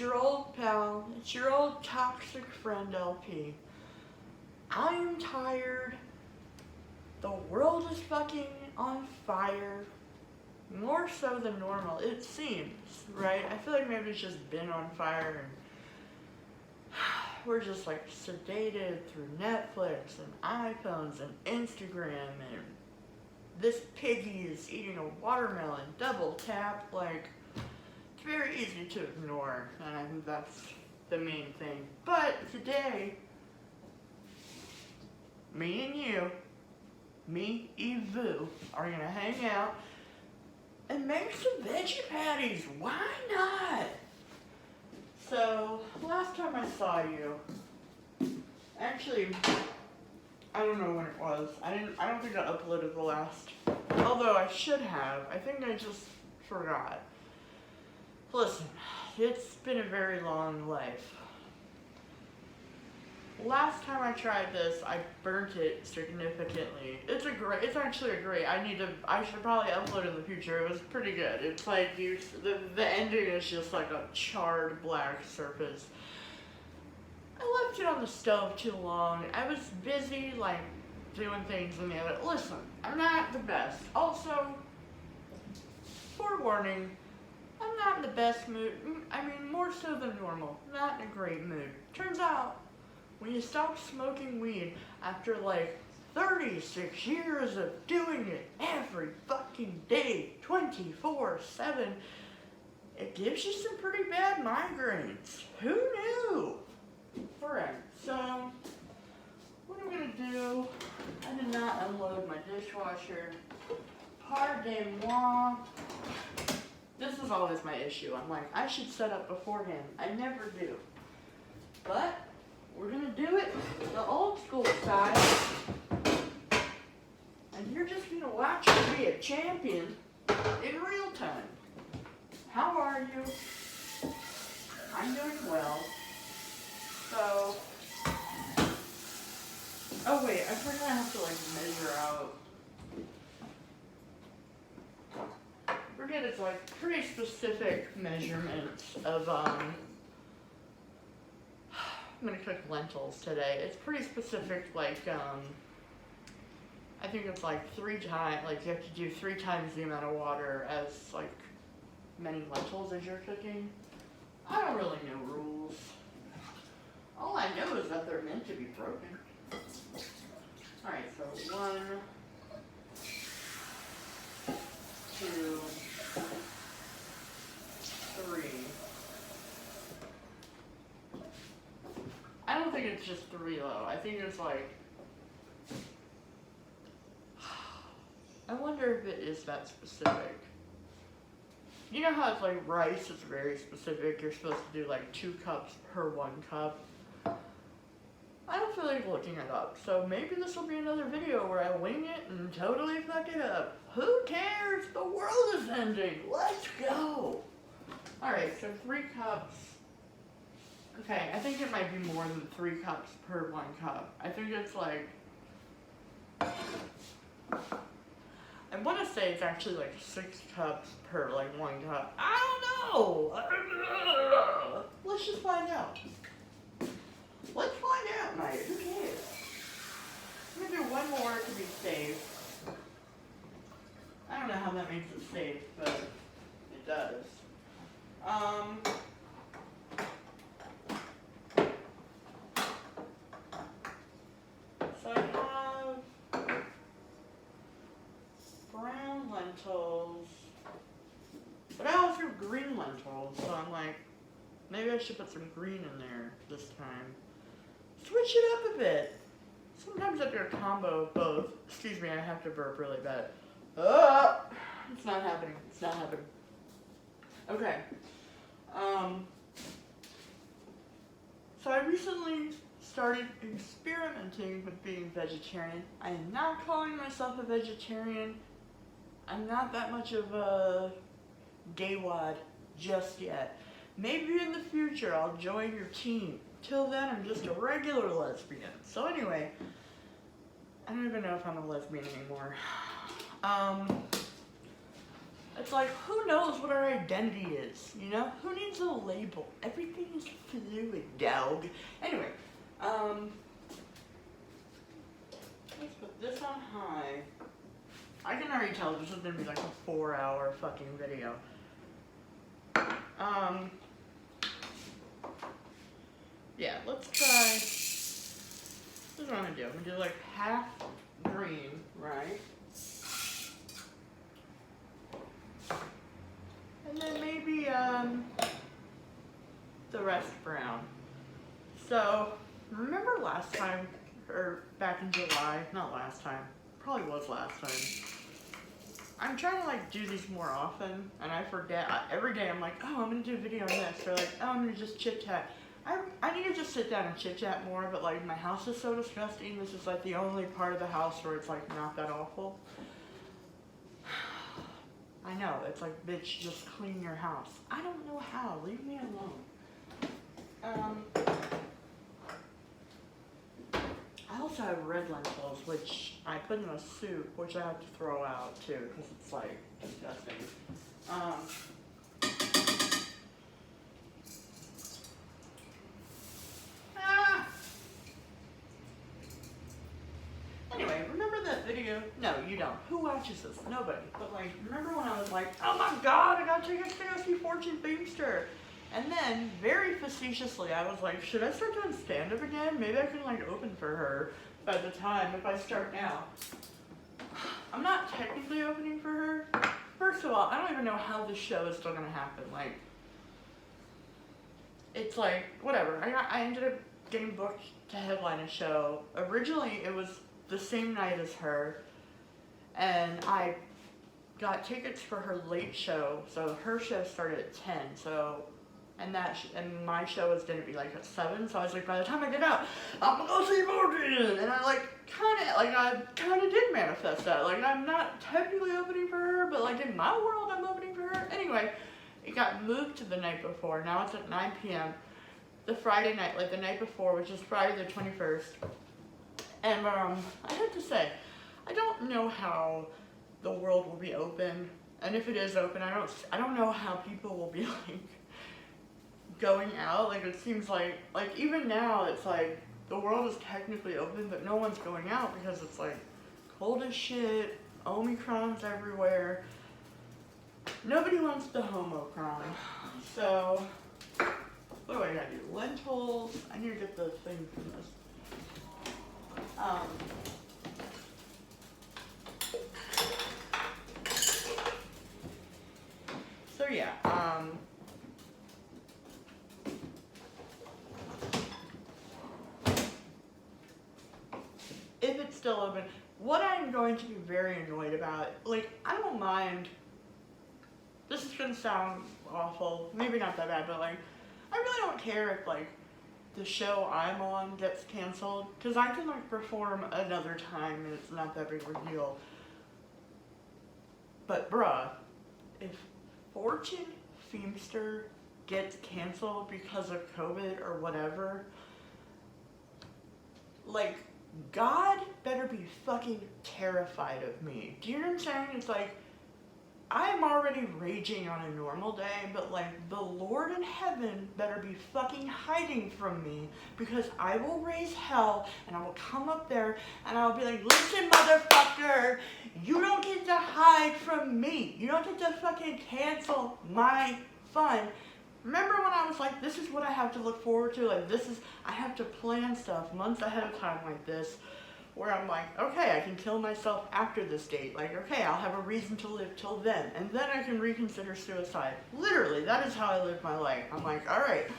your old pal, it's your old toxic friend LP. I'm tired. The world is fucking on fire. More so than normal, it seems, right? I feel like maybe it's just been on fire and we're just like sedated through Netflix and iPhones and Instagram, and this piggy is eating a watermelon double tap. Like, it's very easy to ignore, and I think that's the main thing. But today, me and you, me, Evu, are gonna hang out and make some veggie patties. Why not? So, last time I saw you, actually, I don't know when it was. I don't think I uploaded the last, although I should have. I think I just forgot. Listen, it's been a very long life. Last time I tried this, I burnt it significantly. It's actually a great, I should probably upload it in the future. It was pretty good. It's like, the ending is just like a charred black surface. I left it on the stove too long. I was busy, like, doing things in the other. Listen, I'm not the best. Also, forewarning, I'm not in the best mood. I mean, more so than normal. Not in a great mood. Turns out, when you stop smoking weed after like 36 years of doing it every fucking day, 24/7, it gives you some pretty bad migraines. Who knew? Alright, so what I'm gonna do, I did not unload my dishwasher. Pardon-moi. This is always my issue. I'm like, I should set up beforehand. I never do. But we're gonna do it the old school style. And you're just gonna watch me be a champion in real time. How are you? I'm doing well. So, oh wait, I forgot I have to like measure out. Forget it's like pretty specific measurements of I'm gonna cook lentils today. It's pretty specific, like I think it's like 3 times, like you have to do 3 times the amount of water as like many lentils as you're cooking. I don't really know rules. All I know is that they're meant to be broken. Alright, so 1, 2, 3. I don't think it's just 3 though. I think it's like, I wonder if it is that specific. You know how it's like rice is very specific. You're supposed to do like 2 cups per 1 cup. I don't feel like looking it up, so maybe this will be another video where I wing it and totally fuck it up. Who cares? The world is ending. Let's go. Alright, so 3 cups. Okay, I think it might be more than 3 cups per 1 cup. I think it's like, I want to say it's actually like 6 cups per like 1 cup. I don't know. Let's just find out. Let's find out, mate. Who cares? I'm gonna do 1 more to be safe. I don't know how that makes it safe, but it does. So I have brown lentils, but I also have green lentils, so I'm like, maybe I should put some green in there this time. Switch it up a bit. Sometimes I do a combo of both. Excuse me, I have to burp really bad. It's not happening. It's not happening. Okay. So I recently started experimenting with being vegetarian. I am not calling myself a vegetarian. I'm not that much of a gay wad just yet. Maybe in the future I'll join your team. Till then, I'm just a regular lesbian. So anyway, I don't even know if I'm a lesbian anymore. It's like, who knows what our identity is, you know? Who needs a label? Everything is fluid, dog. Anyway, let's put this on high. I can already tell this is gonna be like a 4-hour fucking video. Yeah, let's try, this is what I'm gonna do. I'm gonna do like half green, right? And then maybe, the rest brown. So, remember last time, or back in July, not last time, probably was last time. I'm trying to like do these more often, and I forget. Every day I'm like, oh, I'm gonna do a video on this, or like, oh, I'm gonna just chit chat. I need to just sit down and chit chat more, but like my house is so disgusting. This is like the only part of the house where it's like not that awful. I know, it's like, bitch, just clean your house. I don't know how, leave me alone. I also have red lentils, which I put in a soup, which I have to throw out too, because it's like disgusting. Anyway, remember that video? No, you don't. Who watches this? Nobody. But like, remember when I was like, oh my god, I got tickets to go see Fortune Feimster. And then, very facetiously, I was like, should I start doing stand-up again? Maybe I can like open for her by the time, if I start now. I'm not technically opening for her. First of all, I don't even know how this show is still gonna happen. Like, it's like, whatever. I ended up getting booked to headline a show. Originally, it was the same night as her, and I got tickets for her late show, so her show started at 10, so, and my show was gonna be like at 7, so I was like, by the time I get out, I'm gonna go see Vulgar, and I kinda did manifest that. Like, I'm not technically opening for her, but like in my world, I'm opening for her. Anyway, it got moved to the night before. Now it's at 9 p.m. The Friday night, like the night before, which is Friday the 21st. And I have to say, I don't know how the world will be open, and if it is open, I don't know how people will be like going out. Like, it seems like even now it's like the world is technically open, but no one's going out because it's like cold as shit, Omicron's everywhere. Nobody wants the Homocron. So what do I gotta do? Lentils. I need to get the thing from this. So yeah, if it's still open, what I'm going to be very annoyed about, like, I don't mind, this is gonna sound awful, maybe not that bad, but like, I really don't care if like the show I'm on gets canceled, because I can like perform another time and it's not that big of a deal. But bruh, if Fortune Feimster gets canceled because of COVID or whatever, like, God better be fucking terrified of me. Do you know what I'm saying? It's like, I'm already raging on a normal day, but like, the Lord in heaven better be fucking hiding from me, because I will raise hell and I will come up there and I'll be like, listen motherfucker, you don't get to hide from me. You don't get to fucking cancel my fun. Remember when I was like, this is what I have to look forward to? Like, I have to plan stuff months ahead of time like this, where I'm like, okay, I can kill myself after this date. Like, okay, I'll have a reason to live till then, and then I can reconsider suicide. Literally, that is how I live my life. I'm like, all right,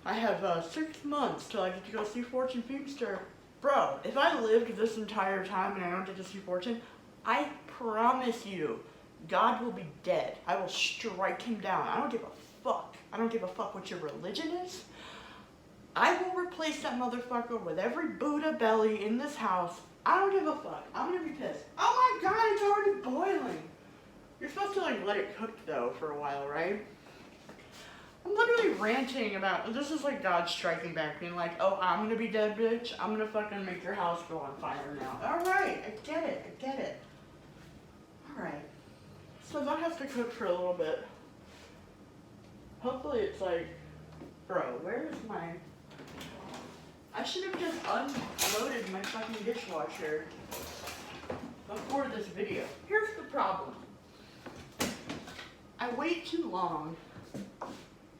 I have 6 months till I get to go see Fortune Feimster. Bro, if I lived this entire time and I don't get to see Fortune, I promise you, God will be dead. I will strike him down. I don't give a fuck. I don't give a fuck what your religion is. I will replace that motherfucker with every Buddha belly in this house. I don't give a fuck. I'm gonna be pissed. Oh my god, it's already boiling. You're supposed to like let it cook though for a while, right? I'm literally ranting about, this is like God striking back, being like, oh, I'm gonna be dead, bitch. I'm gonna fucking make your house go on fire now. Alright, I get it. Alright. So that has to cook for a little bit. Hopefully it's like, bro, where is my... I should have just unloaded my fucking dishwasher before this video. Here's the problem. I wait too long,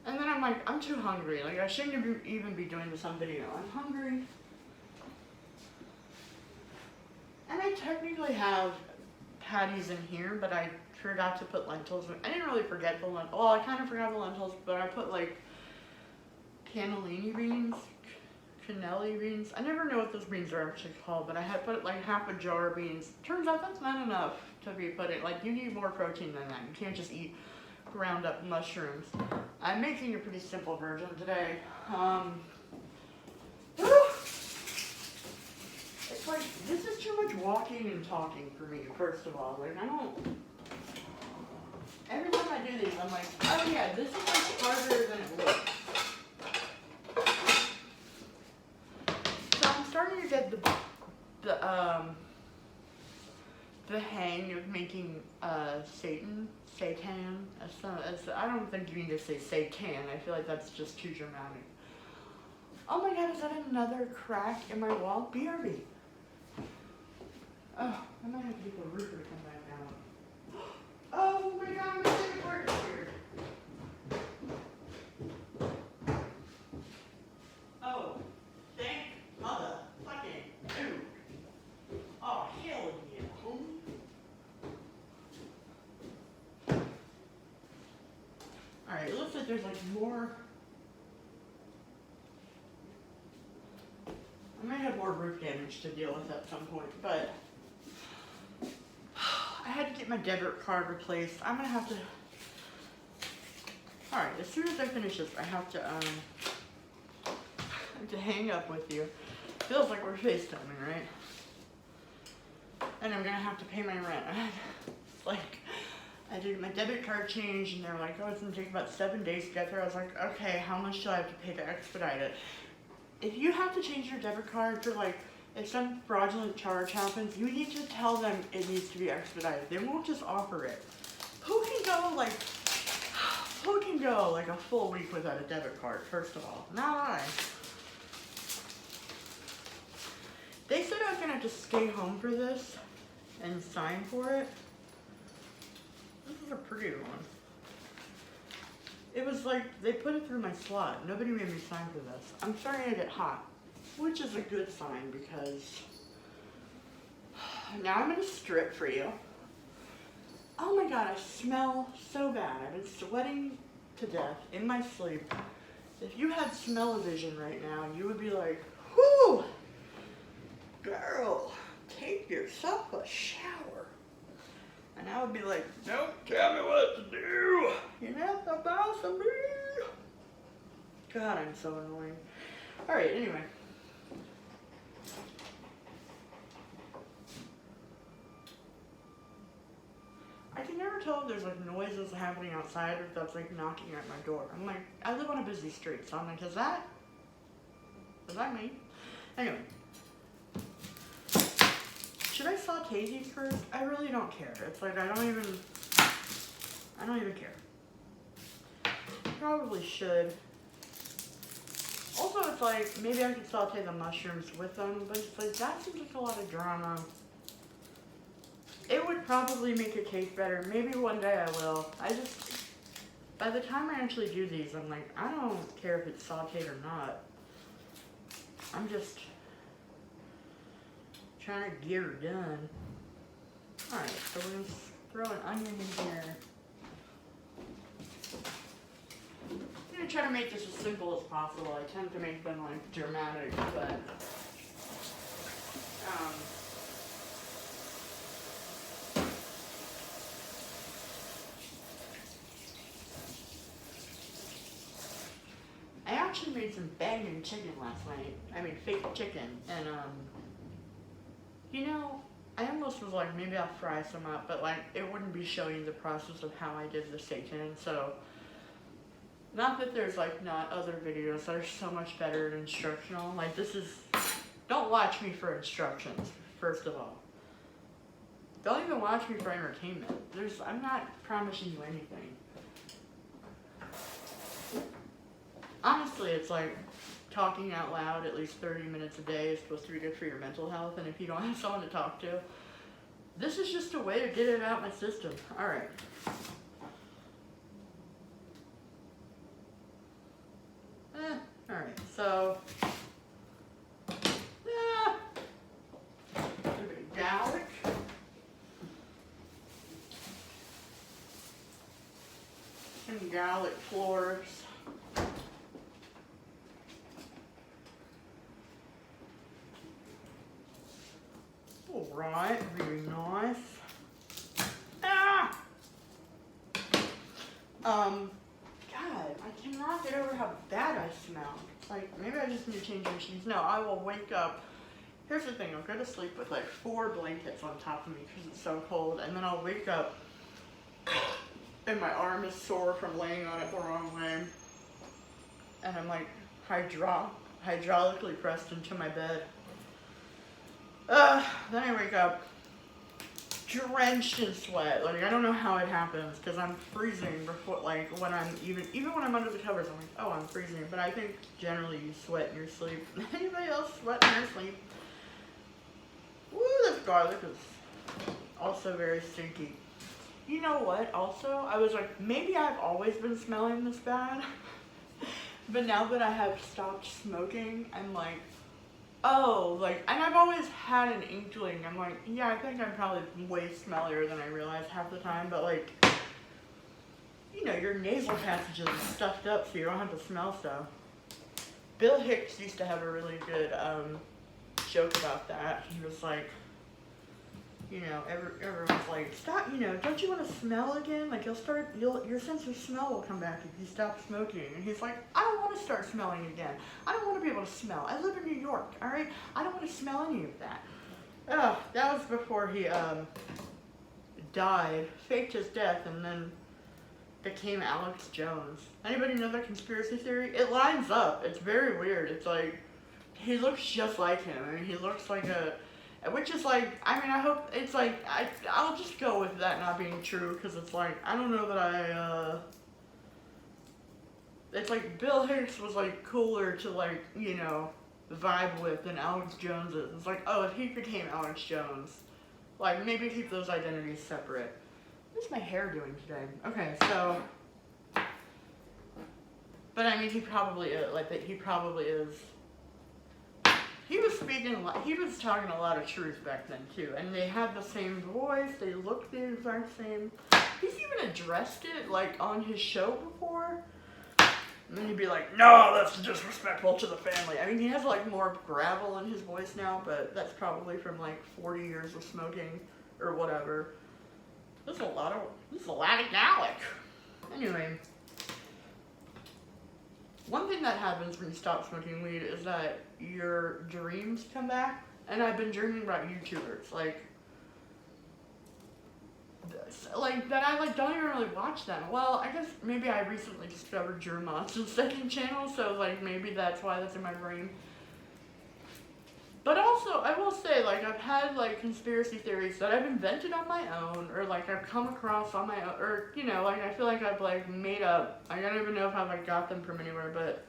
and then I'm like, I'm too hungry. Like, I shouldn't even be doing this on video. I'm hungry. And I technically have patties in here, but I forgot to put lentils. I didn't really forget the lentils. Well, I kind of forgot the lentils, but I put like cannellini beans, cannelli beans. I never know what those beans are actually called, but I had put like half a jar of beans. Turns out that's not enough to be putting. Like, you need more protein than that. You can't just eat ground up mushrooms. I'm making a pretty simple version today. It's like, this is too much walking and talking for me, first of all. Like, I don't... Every time I do these, I'm like, oh yeah, this is like harder than it looks. So I'm starting to get the hang of making seitan. I don't think you need to say seitan. I feel like that's just too dramatic. Oh my god, is that another crack in my wall? BRB. Oh, I might have to get the roofer to come back down. Oh my god, my second part is here. Oh, thank motherfucking dude. Oh, hell yeah, homie. Alright, it looks like there's like more. I might have more roof damage to deal with at some point, but I had to get my debit card replaced. I'm gonna have to. Alright, as soon as I finish this, I have to hang up with you. Feels like we're FaceTiming, right? And I'm gonna have to pay my rent. Like, I did my debit card change, and they're like, oh, it's gonna take about 7 days to get there. I was like, okay, how much do I have to pay to expedite it? If you have to change your debit card for like, if some fraudulent charge happens, you need to tell them it needs to be expedited. They won't just offer it. Who can go like a full week without a debit card, first of all? Not I. They said I was gonna have to stay home for this and sign for it. This is a pretty one. It was like, they put it through my slot. Nobody made me sign for this. I'm starting to get hot, which is a good sign because now I'm gonna strip for you. Oh my god, I smell so bad. I've been sweating to death in my sleep. If you had smell-o-vision right now, you would be like, whoo, girl, take yourself a shower. And I would be like, don't tell me what to do. You're not the boss of me. God, I'm so annoying. Alright, anyway. I can never tell if there's like noises happening outside or if that's like knocking at my door. I'm like, I live on a busy street, so I'm like, is that me? Anyway. Should I saute these first? I really don't care. It's like, I don't even care. Probably should. Also, it's like, maybe I could saute the mushrooms with them, but it's like, that seems like a lot of drama. It would probably make it taste better. Maybe one day I will. By the time I actually do these, I'm like, I don't care if it's sauteed or not. I'm just trying to get her done. Alright, so we're going to throw an onion in here. I'm going to try to make this as simple as possible. I tend to make them like dramatic, but I actually made some banging chicken last night. I mean, fake chicken, and you know, I almost was like, maybe I'll fry some up, but like, it wouldn't be showing the process of how I did the seitan, so, not that there's like not other videos that are so much better and instructional, like this is, don't watch me for instructions, first of all. Don't even watch me for entertainment. I'm not promising you anything. Honestly, it's like talking out loud at least 30 minutes a day is supposed to be good for your mental health, and if you don't have someone to talk to, this is just a way to get it out my system. Alright. Alright, so a bit of garlic. And garlic cloves. Alright, very nice. Ah! God, I cannot get over how bad I smell. Like, maybe I just need to change my sheets. No, I will wake up. Here's the thing, I'll go to sleep with like 4 blankets on top of me because it's so cold, and then I'll wake up and my arm is sore from laying on it the wrong way. And I'm like hydraulically pressed into my bed. Then I wake up drenched in sweat. Like, I don't know how it happens because I'm freezing before, like, when I'm even when I'm under the covers, I'm like, oh, I'm freezing. But I think generally you sweat in your sleep. Anybody else sweat in their sleep? Woo, this garlic is also very stinky. You know what? Also, I was like, maybe I've always been smelling this bad. But now that I have stopped smoking, I'm like, oh, like, and I've always had an inkling. I'm like, yeah, I think I'm probably way smellier than I realize half the time, but like, you know, your nasal passages are stuffed up so you don't have to smell stuff. Bill Hicks used to have a really good joke about that. He was like, you know, everyone's like, stop, you know, don't you want to smell again? Like, your sense of smell will come back if you stop smoking. And he's like, I don't want to start smelling again. I don't want to be able to smell. I live in New York, all right? I don't want to smell any of that. Oh, that was before he died, faked his death, and then became Alex Jones. Anybody know that conspiracy theory? It lines up. It's very weird. It's like, he looks just like him. I mean, he looks like which is like, I mean, I hope, it's like, I'll just go with that not being true, because it's like, I don't know that it's like, Bill Hicks was like cooler to like, you know, vibe with than Alex Jones is. It's like, oh, if he became Alex Jones, like, maybe keep those identities separate. What's my hair doing today? Okay, so, but I mean, he probably is. He was he was talking a lot of truth back then too, and they had the same voice, they looked the exact same. He's even addressed it, like, on his show before, and then he'd be like, no, that's disrespectful to the family. I mean, he has, like, more gravel in his voice now, but that's probably from, like, 40 years of smoking, or whatever. This is a lot of garlic. Anyway. One thing that happens when you stop smoking weed is that your dreams come back, and I've been dreaming about YouTubers, like that I like don't even really watch them. Well, I guess maybe I recently discovered Drew Monson's second channel, so like maybe that's why that's in my brain. But also, I will say, like, I've had, like, conspiracy theories that I've invented on my own, or, like, I've come across on my own, or, you know, like, I feel like I've, like, made up. I don't even know if I've, like, got them from anywhere, but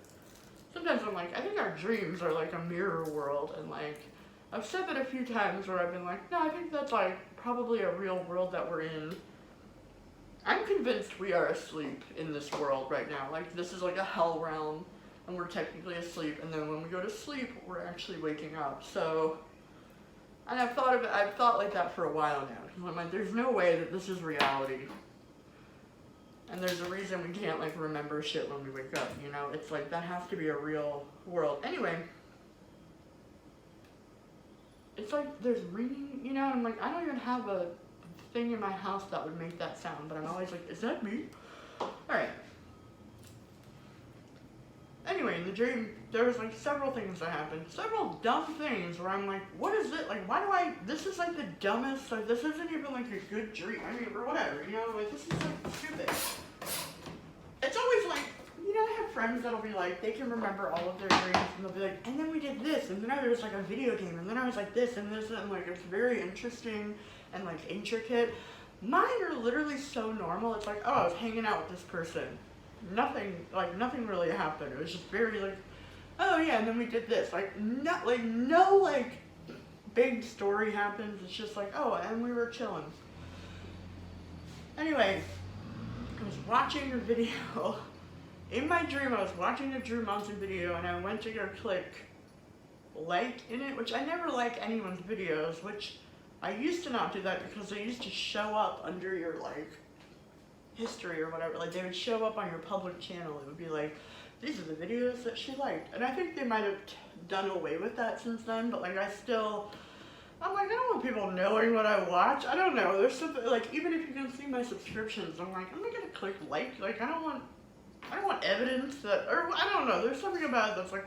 sometimes I'm like, I think our dreams are, like, a mirror world, and, like, I've said that a few times where I've been like, no, I think that's, like, probably a real world that we're in. I'm convinced we are asleep in this world right now. Like, this is, like, a hell realm. And we're technically asleep, and then when we go to sleep, we're actually waking up. So, and I've thought like that for a while now. Because I'm like, there's no way that this is reality. And there's a reason we can't, like, remember shit when we wake up, you know? It's like, that has to be a real world. Anyway, it's like, there's ringing, you know? And I'm like, I don't even have a thing in my house that would make that sound. But I'm always like, is that me? Alright. Anyway, in the dream, there was, like, several things that happened. Several dumb things where I'm like, what is it? Like, why do this is, like, the dumbest, like, this isn't even, like, a good dream. I mean, or whatever, you know? Like, this is, like, stupid. It's always, like, you know, I have friends that'll be like, they can remember all of their dreams, and they'll be like, and then we did this, and then there was like a video game, and then I was like this, and this, and like, it's very interesting and like intricate. Mine are literally so normal. It's like, oh, I was hanging out with this person. Nothing really happened. It was just very like, oh yeah, and then we did this. Like, no like big story happens. It's just like, oh, and we were chilling. Anyway, I was watching a video. In my dream, I was watching a Drew Monson video, and I went to go click like in it, which I never like anyone's videos, which I used to not do that because they used to show up under your like history or whatever. Like, they would show up on your public channel. It would be like, these are the videos that she liked. And I think they might have done away with that since then, but like, I'm like, I don't want people knowing what I watch. I don't know. There's something, like, even if you can see my subscriptions, I'm like, I'm not gonna click like. Like, I don't want evidence that, or I don't know. There's something about it that's like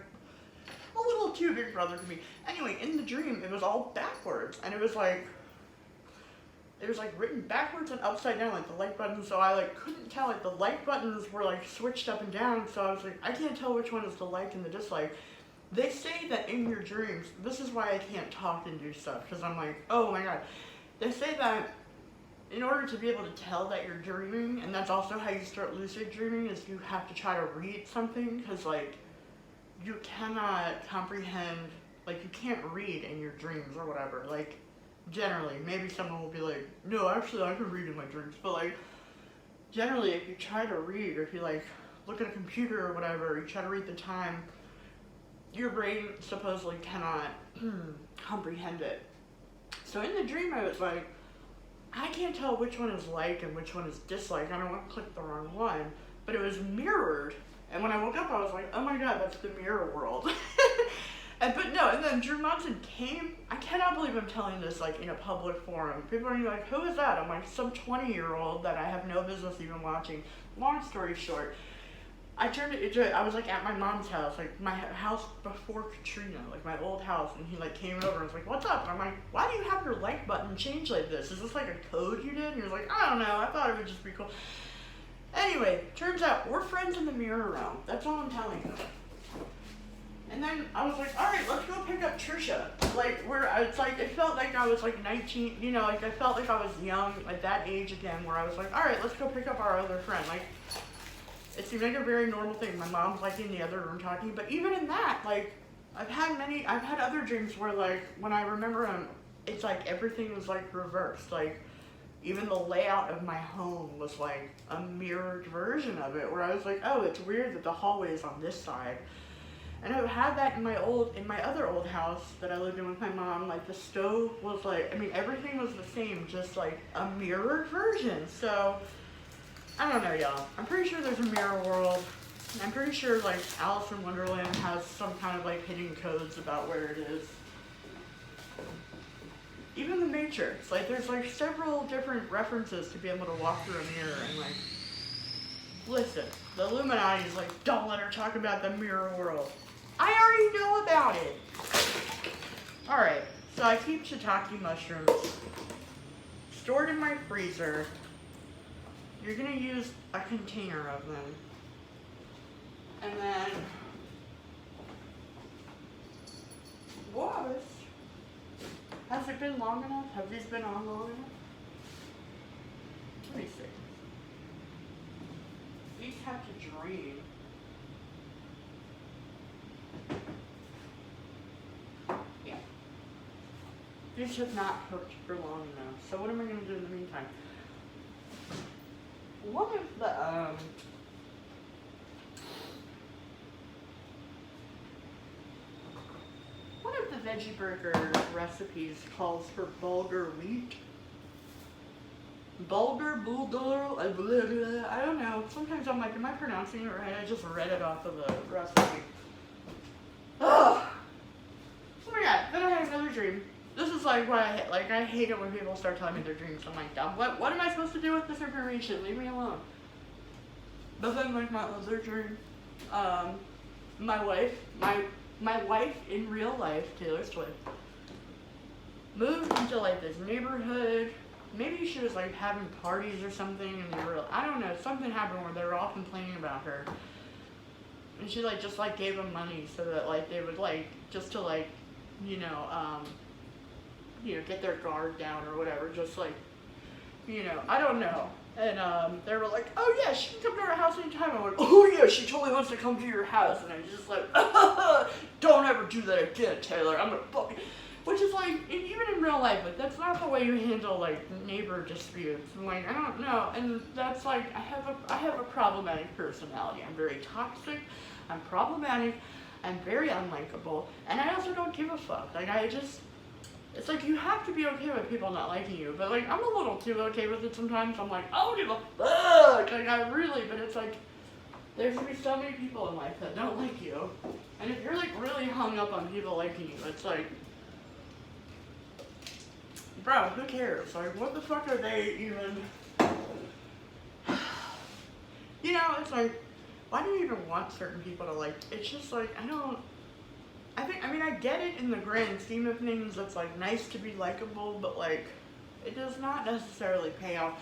a little too Big Brother to me. Anyway, in the dream, it was all backwards, and it was like written backwards and upside down, like the like buttons. So I like couldn't tell, like the like buttons were like switched up and down. So I was like, I can't tell which one is the like and the dislike. They say that in your dreams, this is why I can't talk and do stuff, because I'm like, oh my god. They say that in order to be able to tell that you're dreaming, and that's also how you start lucid dreaming, is you have to try to read something, because like, you cannot comprehend, like you can't read in your dreams or whatever. Like, generally, maybe someone will be like, no, actually I can read in my dreams, but like, generally if you try to read, or if you like look at a computer or whatever, you try to read the time, your brain supposedly cannot comprehend it. So in the dream I was like, I can't tell which one is like and which one is dislike. I don't want to click the wrong one, but it was mirrored. And when I woke up, I was like, oh my god, that's the mirror world. And then Drew Monson came. I cannot believe I'm telling this like in a public forum. People are like, who is that? I'm like, some 20-year-old that I have no business even watching. Long story short, I was like at my mom's house, like my house before Katrina, like my old house, and he like came over and was like, what's up? And I'm like, why do you have your like button changed like this? Is this like a code you did? And he was like, I don't know, I thought it would just be cool. Anyway, turns out we're friends in the mirror realm. That's all I'm telling you. And then I was like, all right, let's go pick up Trisha. Like, it felt like I was like 19, you know, like I felt like I was young at that age again, where I was like, all right, let's go pick up our other friend. Like, it seemed like a very normal thing. My mom's like in the other room talking, but even in that, like, I've had other dreams where like, when I remember them, it's like everything was like reversed. Like, even the layout of my home was like a mirrored version of it, where I was like, oh, it's weird that the hallway is on this side. And I've had that in my other old house that I lived in with my mom. Like, the stove was like, I mean, everything was the same, just like a mirrored version. So, I don't know, y'all. I'm pretty sure there's a mirror world. I'm pretty sure like Alice in Wonderland has some kind of like hidden codes about where it is. Even the Matrix, like there's like several different references to be able to walk through a mirror and like, listen, the Illuminati is like, don't let her talk about the mirror world. I already know about it. Alright, so I keep shiitake mushrooms stored in my freezer. You're gonna use a container of them. And then, has it been long enough? Have these been on long enough? Let me see. These have to drain. Yeah. These have not cooked for long enough. So what am I going to do in the meantime? One of the veggie burger recipes calls for Vulgar Wheat. Vulgar, I don't know. Sometimes I'm like, am I pronouncing it right? I just read it off of the recipe. Ugh! Oh my god, then I had another dream. This is like what I hate it when people start telling me their dreams. I'm like, what am I supposed to do with this information? Leave me alone. But then like my other dream, my wife in real life, Taylor Swift, moved into like this neighborhood. Maybe she was like having parties or something, and I don't know, something happened where they were all complaining about her. And she like just like gave them money so that like they would like just to like, you know, get their guard down or whatever. Just like, I don't know. And they were like, oh yeah, she can come to our house anytime. I went, oh yeah, she totally wants to come to your house. And I was just like, don't ever do that again, Taylor. I'm gonna fucking. Which is like, even in real life, like that's not the way you handle like neighbor disputes. And, like, I don't know. And that's like, I have a problematic personality. I'm very toxic. I'm problematic. I'm very unlikable. And I also don't give a fuck. Like it's like you have to be okay with people not liking you, but like I'm a little too okay with it sometimes. I'm like, I don't give a fuck, like I really, but it's like there's gonna be so many people in life that don't like you, and if you're like really hung up on people liking you, it's like, bro, who cares? Like, what the fuck are they even? It's like, why do you even want certain people to like? It's just like I get it in the grand scheme of things. It's like nice to be likable, but like it does not necessarily pay off.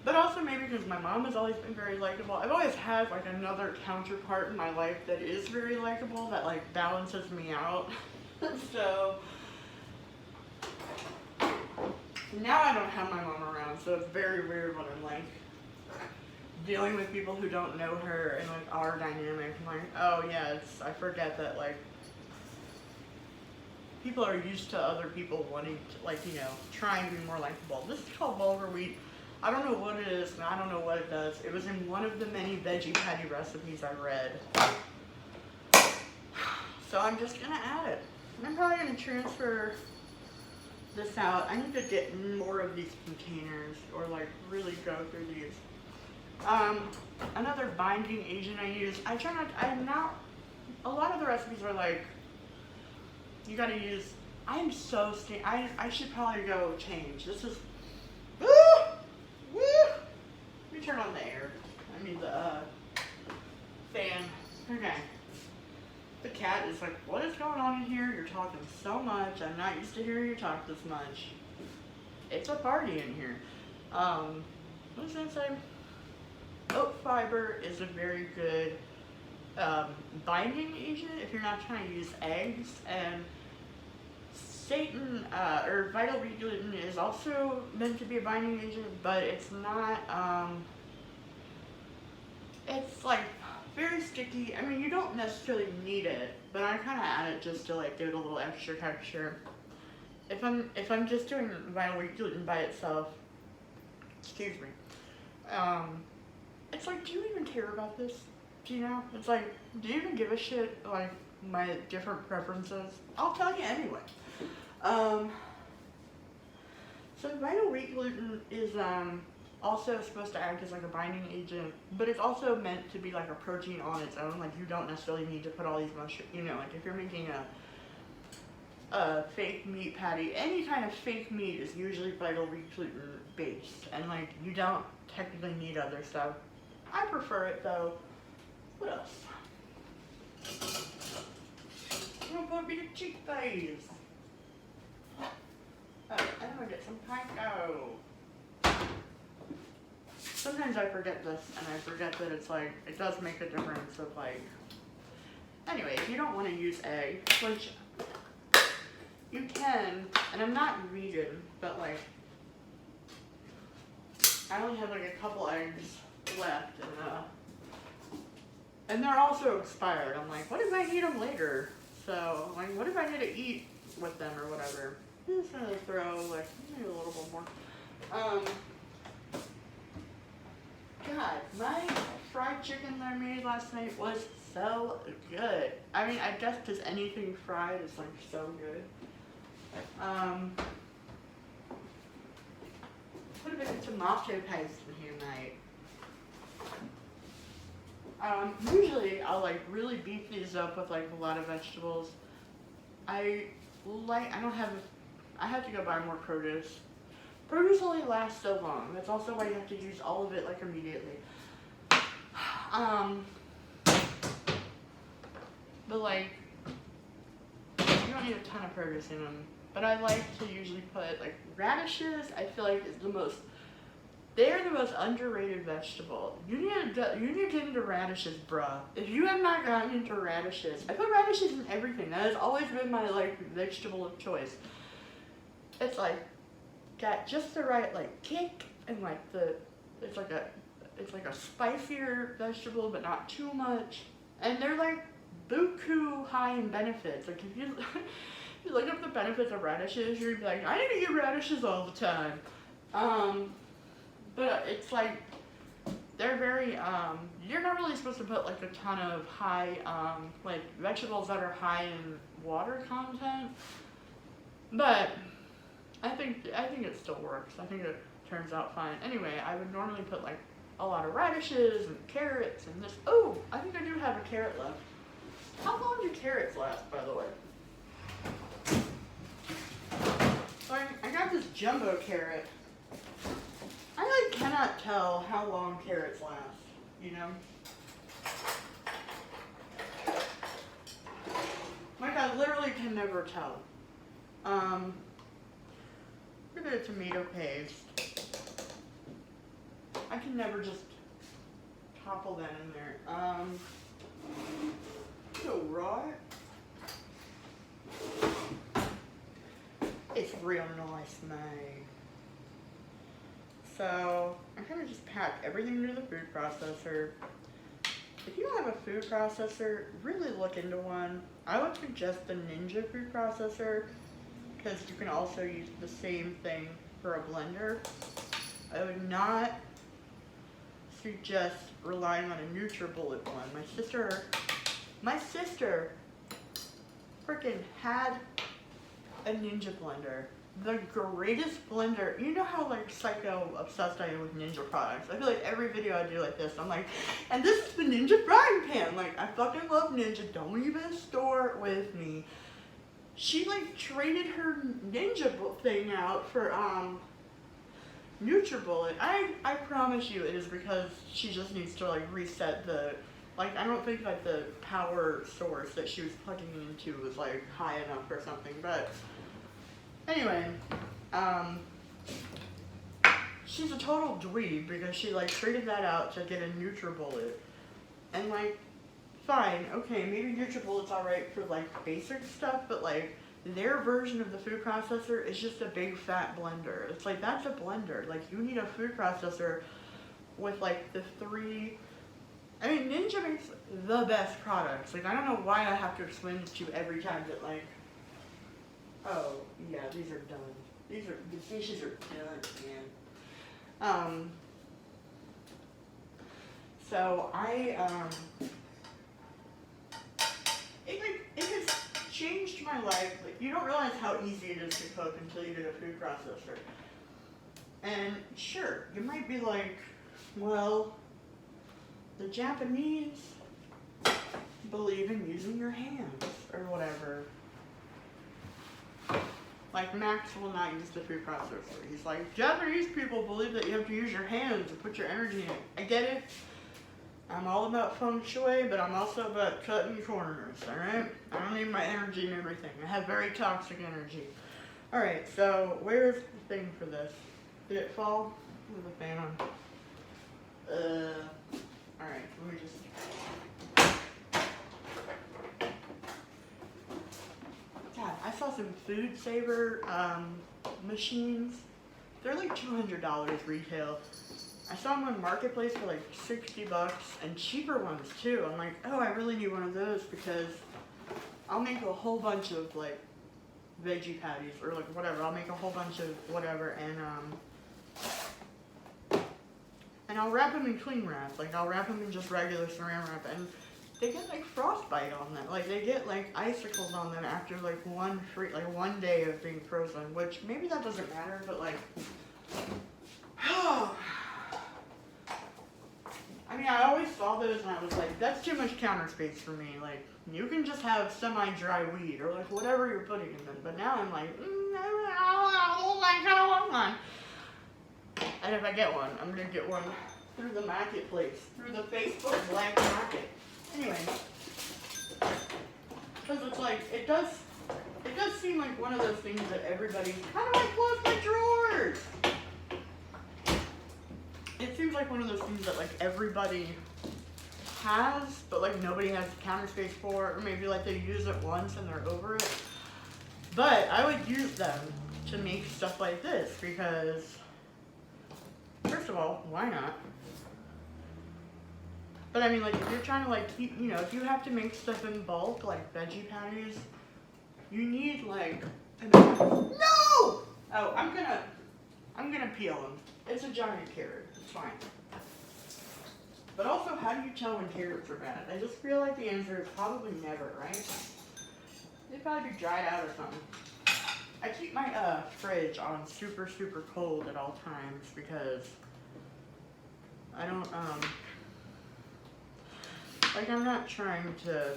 But also maybe because my mom has always been very likable. I've always had like another counterpart in my life that is very likable that like balances me out. So now I don't have my mom around, so it's very weird when I'm like dealing with people who don't know her and like our dynamic. I'm like, oh yeah, I forget that like people are used to other people wanting to, like, try and be more likable. This is called Vulgar Wheat. I don't know what it is, and I don't know what it does. It was in one of the many veggie patty recipes I read. So I'm just going to add it. I'm probably going to transfer this out. I need to get more of these containers, or like really go through these. Another binding agent I use, a lot of the recipes are like, you gotta use, I should probably go change. This is, woo! Let me turn on the air. I mean the fan. Okay. The cat is like, what is going on in here? You're talking so much. I'm not used to hearing you talk this much. It's a party in here. What was I gonna say? Oat fiber is a very good binding agent if you're not trying to use eggs, and or Vital Wheat gluten is also meant to be a binding agent, but it's not, it's like very sticky. I mean, you don't necessarily need it, but I kind of add it just to like give it a little extra texture. If I'm just doing Vital Wheat gluten by itself, excuse me, it's like, do you even care about this? It's like, do you even give a shit, like, my different preferences? I'll tell you anyway. So Vital Wheat gluten is, also supposed to act as like a binding agent, but it's also meant to be like a protein on its own. Like, you don't necessarily need to put all these mushrooms, like if you're making a fake meat patty, any kind of fake meat is usually Vital Wheat gluten based, and like, you don't technically need other stuff. I prefer it though. What else? I'm gonna be the cheap face. Oh, I'm gonna get some panko. Sometimes I forget this, and I forget that it's like, it does make a difference of like, anyway, if you don't want to use egg, which you can, and I'm not vegan, but like, I only have like a couple eggs left, and they're also expired. I'm like, what if I need them later? So, like, what if I need to eat with them or whatever? I'm just gonna throw like maybe a little bit more. God, my fried chicken that I made last night was so good. I mean, I guess because anything fried is like so good. Put a bit of tomato paste in here, mate. Usually I'll like really beef these up with like a lot of vegetables. I have to go buy more produce. Produce only lasts so long. That's also why you have to use all of it like immediately. But like, you don't need a ton of produce in them. But I like to usually put like radishes. I feel like is the most They are the most underrated vegetable. You need to get into radishes, bruh. If you have not gotten into radishes, I put radishes in everything. That has always been my like vegetable of choice. It's like got just the right like kick and like it's like a spicier vegetable but not too much. And they're like buku high in benefits. Like if you you look up the benefits of radishes, you'd be like, I need to eat radishes all the time. But it's like, they're very, you're not really supposed to put like a ton of high, like vegetables that are high in water content. But I think it still works. I think it turns out fine. Anyway, I would normally put like a lot of radishes and carrots and this. Oh, I think I do have a carrot left. How long do carrots last, by the way? So I got this jumbo carrot. I like cannot tell how long carrots last, you know? Like I literally can never tell. Look at the tomato paste. I can never just topple that in there. So raw. It's real nice, mate. So I kind of just pack everything into the food processor. If you don't have a food processor, really look into one. I would suggest the Ninja food processor because you can also use the same thing for a blender. I would not suggest relying on a NutriBullet one. My sister freaking had a Ninja blender. The greatest blender. You know how like psycho obsessed I am with Ninja products. I feel like every video I do like this, I'm like, and this is the Ninja frying pan. Like I fucking love Ninja. Don't even store with me. She like traded her Ninja thing out for NutriBullet. I promise you it is because she just needs to like reset the, like I don't think like the power source that she was plugging it into was like high enough or something, but anyway, she's a total dweeb because she like traded that out to get a NutriBullet. And like, fine, okay, maybe NutriBullet's alright for like basic stuff, but like their version of the food processor is just a big fat blender. It's like, that's a blender. Like you need a food processor with like the three, I mean Ninja makes the best products. Like I don't know why I have to explain it to you every time that like, oh, yeah, these are done. The dishes are done, man. So it has changed my life. Like, you don't realize how easy it is to cook until you get a food processor. And sure, you might be like, well, the Japanese believe in using your hands or whatever. Like Max will not use the food processor. He's like, Japanese people believe that you have to use your hands to put your energy in it. I get it. I'm all about feng shui, but I'm also about cutting corners, alright? I don't need my energy in everything. I have very toxic energy. Alright, so where's the thing for this? Did it fall? With the fan on? Alright, let me just... God, I saw some Food Saver machines. They're like $200 retail. I saw them on Marketplace for like $60 and cheaper ones too. I'm like, oh, I really need one of those because I'll make a whole bunch of like veggie patties or like whatever. I'll make a whole bunch of whatever and I'll wrap them in cling wrap. Like I'll wrap them in just regular saran wrap and they get like frostbite on them. Like they get like icicles on them after like one day of being frozen, which maybe that doesn't matter, but like, I mean, I always saw those and I was like, that's too much counter space for me. Like, you can just have semi-dry wheat or like whatever you're putting in them. But now I'm like, I kind of want one. And if I get one, I'm going to get one through the marketplace, through the Facebook black market. Anyway, because it's like, it does seem like one of those things that everybody, how do I close my drawers? like one of those things that like everybody has, but like nobody has the counter space for, or maybe like they use it once and they're over it. But I would use them to make stuff like this because, first of all, why not? But I mean, like, if you're trying to like keep, you know, if you have to make stuff in bulk, like veggie patties, you need like, no! Oh, I'm gonna peel them. It's a giant carrot. It's fine. But also, how do you tell when carrots are bad? I just feel like the answer is probably never, right? They'd probably be dried out or something. I keep my fridge on super, super cold at all times because I don't, like, I'm not trying to,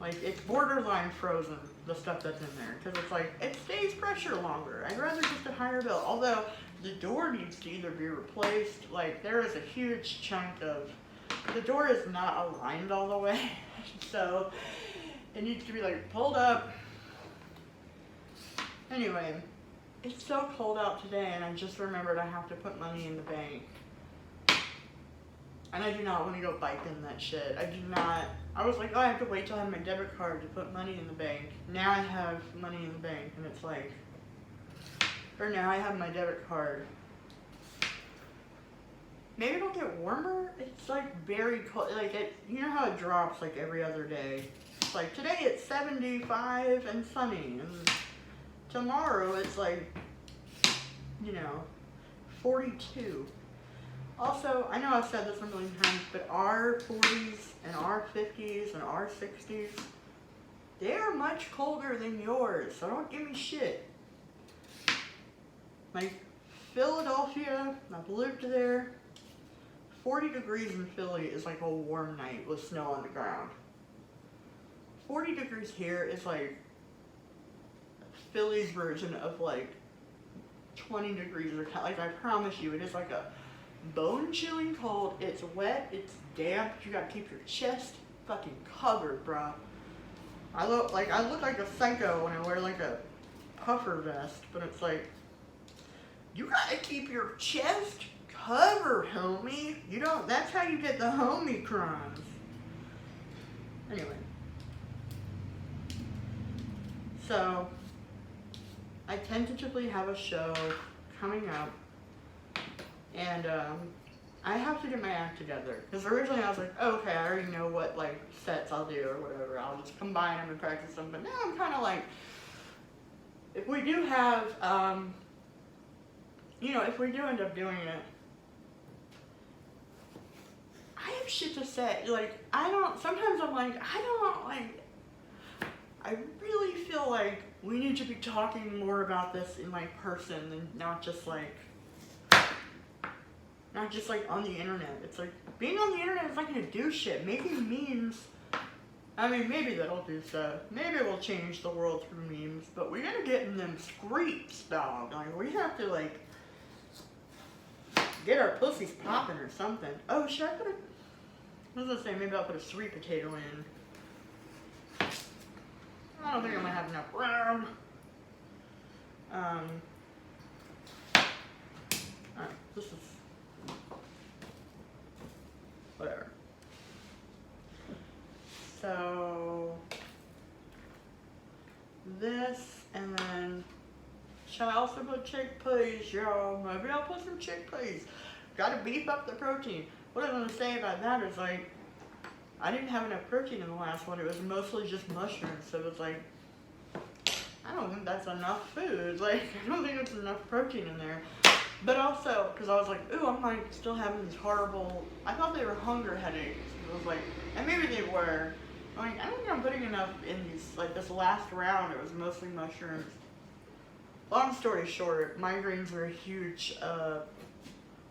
like, it's borderline frozen, the stuff that's in there, because it's like, it stays pressure longer. I'd rather just a higher bill, although the door needs to either be replaced, like, there is a huge chunk of, the door is not aligned all the way, so it needs to be, like, pulled up. Anyway, it's so cold out today, and I just remembered I have to put money in the bank. And I do not want to go biking that shit. I do not. I was like, oh, I have to wait till I have my debit card to put money in the bank. Now I have money in the bank, and it's like, or now I have my debit card. Maybe it'll get warmer. It's like very cold. Like, you know how it drops like every other day. It's like today it's 75 and sunny, and tomorrow it's like, you know, 42. Also, I know I've said this a million times, but our 40s and our 50s and our 60s, they are much colder than yours, so don't give me shit. Like, Philadelphia, I've lived there, 40 degrees in Philly is like a warm night with snow on the ground. 40 degrees here is like Philly's version of like 20 degrees, or like, I promise you, it is like a bone-chilling cold. It's wet, it's damp, you gotta keep your chest fucking covered, bro. I look like a psycho when I wear like a puffer vest, but it's like, you gotta keep your chest covered, homie. You don't, that's how you get the homie crimes. Anyway. So, I tentatively have a show coming up, and I have to get my act together. Because originally I was like, oh, okay, I already know what like sets I'll do or whatever. I'll just combine them and practice them. But now I'm kind of like, if we do have, you know, if we do end up doing it, I have shit to say. Like, sometimes I'm like, I really feel like we need to be talking more about this in like person and not just like on the internet. It's like, being on the internet is not gonna do shit. Making memes, I mean, maybe that'll do so. Maybe it will change the world through memes, but we gotta get in them screeps, dog. Like, we have to like get our pussies popping or something. Oh, should I put I was gonna say, maybe I'll put a sweet potato in. I don't think I'm gonna have enough room. Alright, this is whatever. So this, and then should I also put chickpeas, y'all? Maybe I'll put some chickpeas. Gotta beef up the protein. What I'm gonna say about that is like, I didn't have enough protein in the last one. It was mostly just mushrooms, so it was like, I don't think that's enough food. Like, I don't think it's enough protein in there. But also, because I was like, ooh, I'm like still having these horrible, I thought they were hunger headaches. I was like, and maybe they were. I'm like, I don't think I'm putting enough in these, like this last round, it was mostly mushrooms. Long story short, migraines are a huge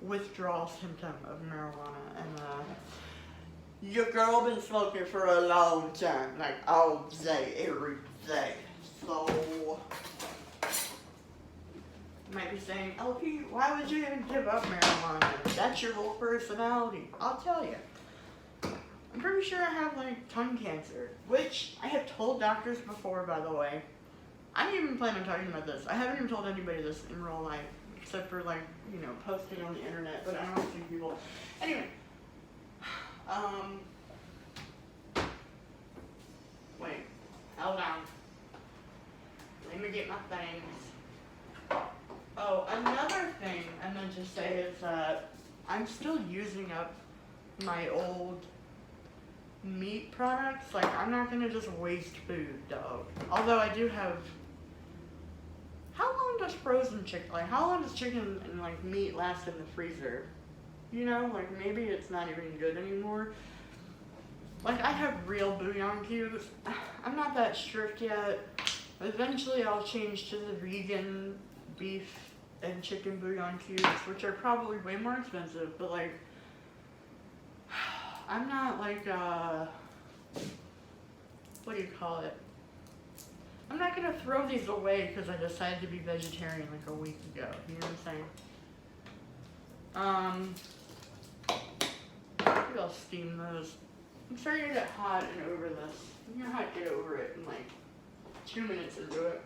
withdrawal symptom of marijuana, and your girl been smoking for a long time, like all day, every day. So, you might be saying, LP, why would you even give up marijuana? That's your whole personality. I'll tell you. I'm pretty sure I have like tongue cancer, which I have told doctors before, by the way. I didn't even plan on talking about this. I haven't even told anybody this in real life. except for like, you know, posting on the internet, but I don't see people. Anyway, wait, hold on. Let me get my things. Oh, another thing I meant to say is that I'm still using up my old meat products. Like, I'm not gonna just waste food, dog. Although I do have. How long does frozen chicken, like, how long does chicken and, like, meat last in the freezer? You know, like, maybe it's not even good anymore. Like, I have real bouillon cubes. I'm not that strict yet. Eventually, I'll change to the vegan beef and chicken bouillon cubes, which are probably way more expensive, but, like, I'm not, like, what do you call it? I'm not gonna throw these away because I decided to be vegetarian like a week ago. You know what I'm saying? Maybe I'll steam those. I'm starting to get hot and over this. You know how to get over it in like 2 minutes into it.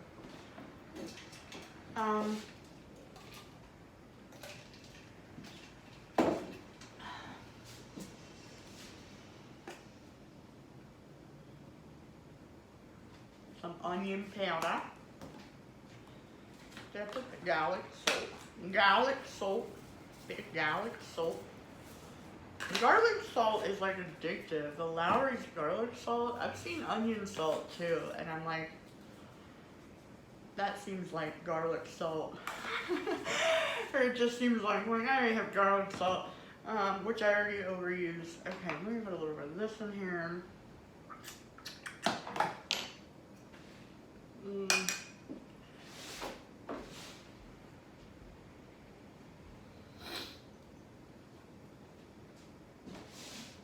Some onion powder. Then put the garlic salt. Garlic salt. Bit of garlic salt. Garlic salt is like addictive. The Lowry's garlic salt. I've seen onion salt too, and I'm like, that seems like garlic salt. Or it just seems like, well, I already have garlic salt, which I already overuse. Okay, let me put a little bit of this in here.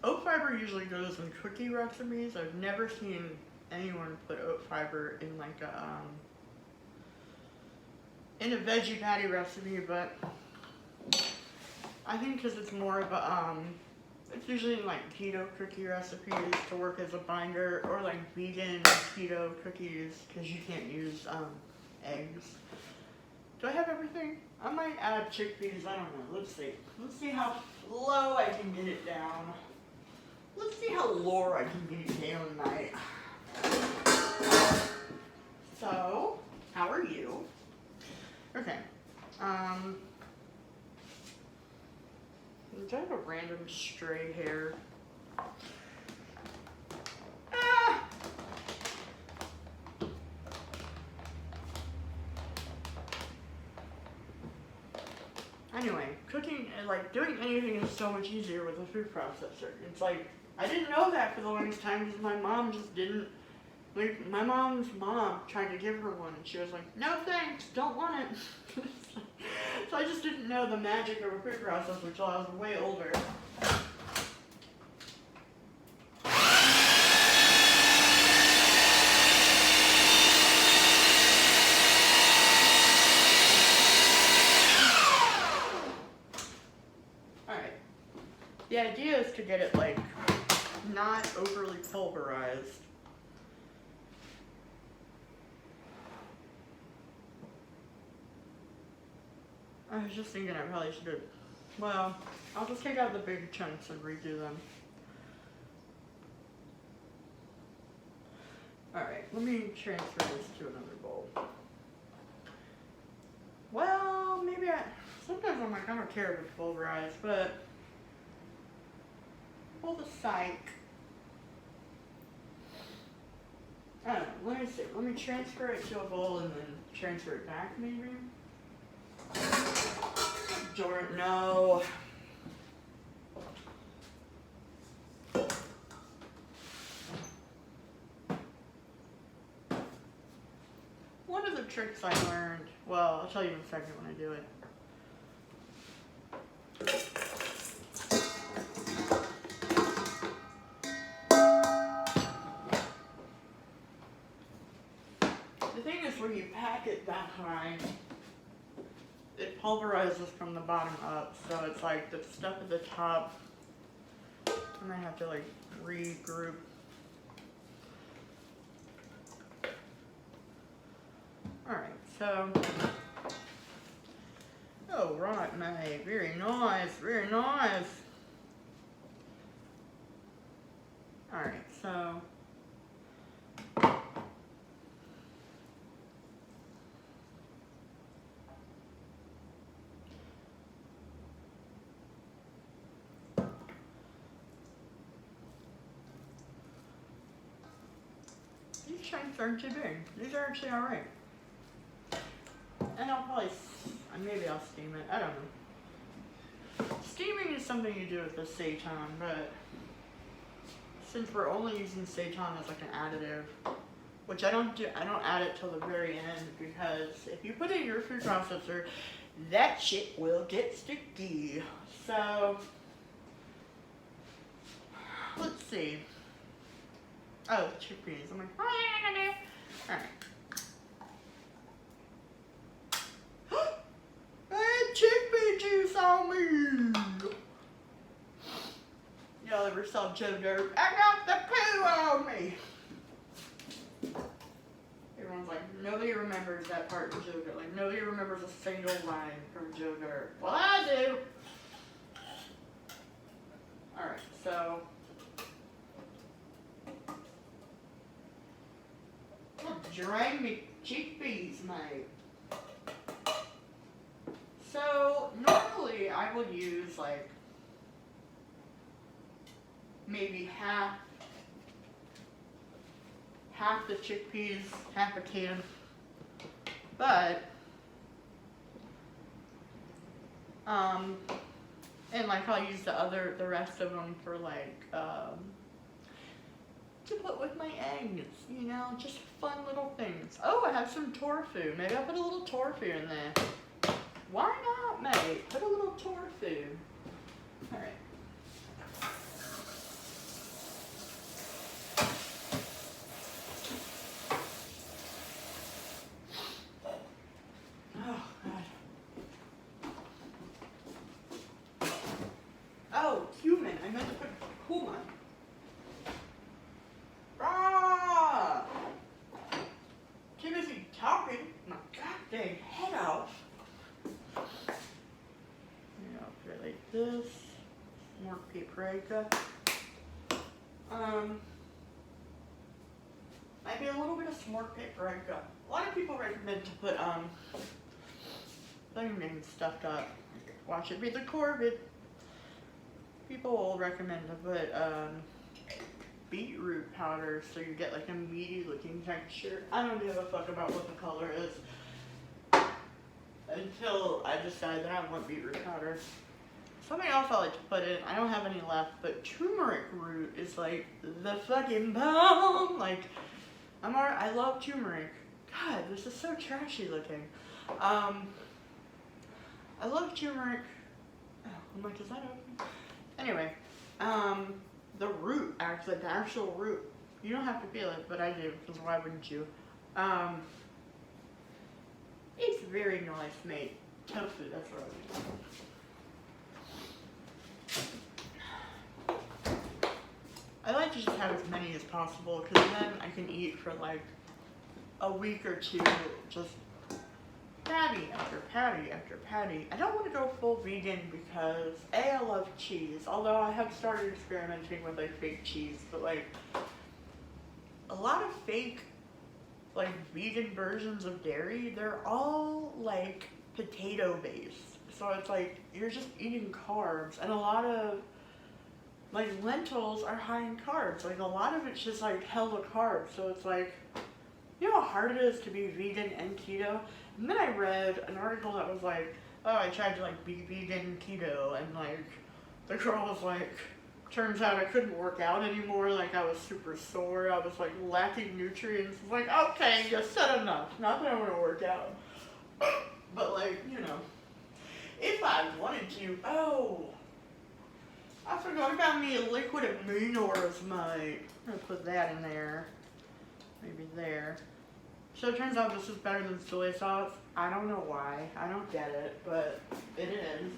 Oat fiber usually goes in cookie recipes. I've never seen anyone put oat fiber in like a in a veggie patty recipe, but I think because it's more of a it's usually in like keto cookie recipes to work as a binder, or like vegan keto cookies because you can't use eggs. Do I have everything? I might add chickpeas. I don't know. Let's see. Let's see how low I can get it down. Let's see how low I can get it down tonight. So, how are you? Okay. Do I have a random stray hair? Ah! Anyway, cooking and like doing anything is so much easier with a food processor. It's like, I didn't know that for the longest time because my mom just didn't. Like, my mom's mom tried to give her one and she was like, no thanks, don't want it. So I just didn't know the magic of a food processor until I was way older. Alright. The idea is to get it, like, not overly pulverized. I was just thinking I probably should have, well, I'll just take out the big chunks and redo them. Alright, let me transfer this to another bowl. Well, maybe sometimes I'm like, I don't care if it's pulverized, but pull the psych. I don't know, let me see. Let me transfer it to a bowl and then transfer it back, maybe? Jordan, no. One of the tricks I learned, well, I'll tell you in a second when I do it. The thing is, when you pack it that high, it pulverizes from the bottom up, so it's like the stuff at the top, I might have to like regroup. Alright, so, Oh, right, mate. Very nice, very nice. Alright, so these chunks aren't too big. These are actually alright. And I'll probably, maybe I'll steam it. I don't know. Steaming is something you do with the seitan, but since we're only using seitan as like an additive, which I don't add it till the very end, because if you put it in your food processor, that shit will get sticky. So, let's see. Oh, chickpeas. I'm like, alright. Chickpea juice on me! Y'all ever saw Joe Dirt? I got the poo on me! Everyone's like, nobody remembers that part of Joe Dirt. Like, nobody remembers a single line from Joe Dirt. Well, I do! Alright, so drain me chickpeas, mate. So, normally I will use like maybe half the chickpeas, half a can, but and like I'll use the rest of them for like to put with my eggs, you know, just fun little things. Oh, I have some tofu. Maybe I'll put a little tofu in there. Why not, mate? Put a little tofu. Alright. Oh, God. Oh, cumin. I meant to put cumin. Ah! Timothy talking my goddamn head off. Like this, more paprika. Maybe a little bit of smart paprika. A lot of people recommend to put onion stuffed up. Watch it be the Corvid. People will recommend to put beetroot powder so you get like a meaty looking texture. I don't give a fuck about what the color is until I decide that I want beetroot powder. Something else I like to put in, I don't have any left, but turmeric root is like the fucking bomb. Like, I love turmeric. God, this is so trashy looking. I love turmeric. Oh, I'm like, is that open? Anyway, the root, actually, the actual root. You don't have to feel it, but I do, because why wouldn't you? It's very nice, mate. Tofu, that's what I mean. I like to just have as many as possible because then I can eat for like a week or two, just patty after patty after patty. I don't want to go full vegan because I love cheese, although I have started experimenting with like fake cheese, but like a lot of fake like vegan versions of dairy, they're all like potato based. So it's like you're just eating carbs, and a lot of like lentils are high in carbs. Like a lot of it's just like hella carbs. So it's like, you know how hard it is to be vegan and keto? And then I read an article that was like, oh, I tried to like be vegan keto, and like the girl was like, turns out I couldn't work out anymore. Like I was super sore. I was like lacking nutrients. It's like, okay, you said enough. Not that I want to work out, but like, you know, if I wanted to. Oh, I forgot about me a liquid aminos, mate. I'm gonna put that in there. Maybe there. So it turns out this is better than soy sauce. I don't know why. I don't get it, but it is.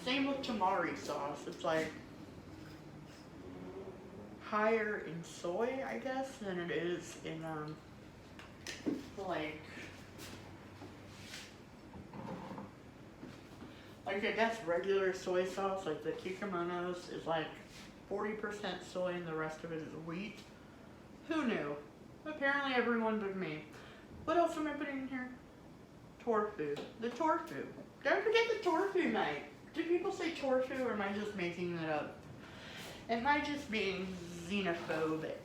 Same with tamari sauce. It's like higher in soy, I guess, than it is in like Like, I guess regular soy sauce, like the Kikimono's, is like 40% soy and the rest of it is wheat. Who knew? Apparently everyone but me. What else am I putting in here? Tofu. The tofu. Don't forget the tofu, mate. Do people say tofu or am I just making that up? Am I just being xenophobic?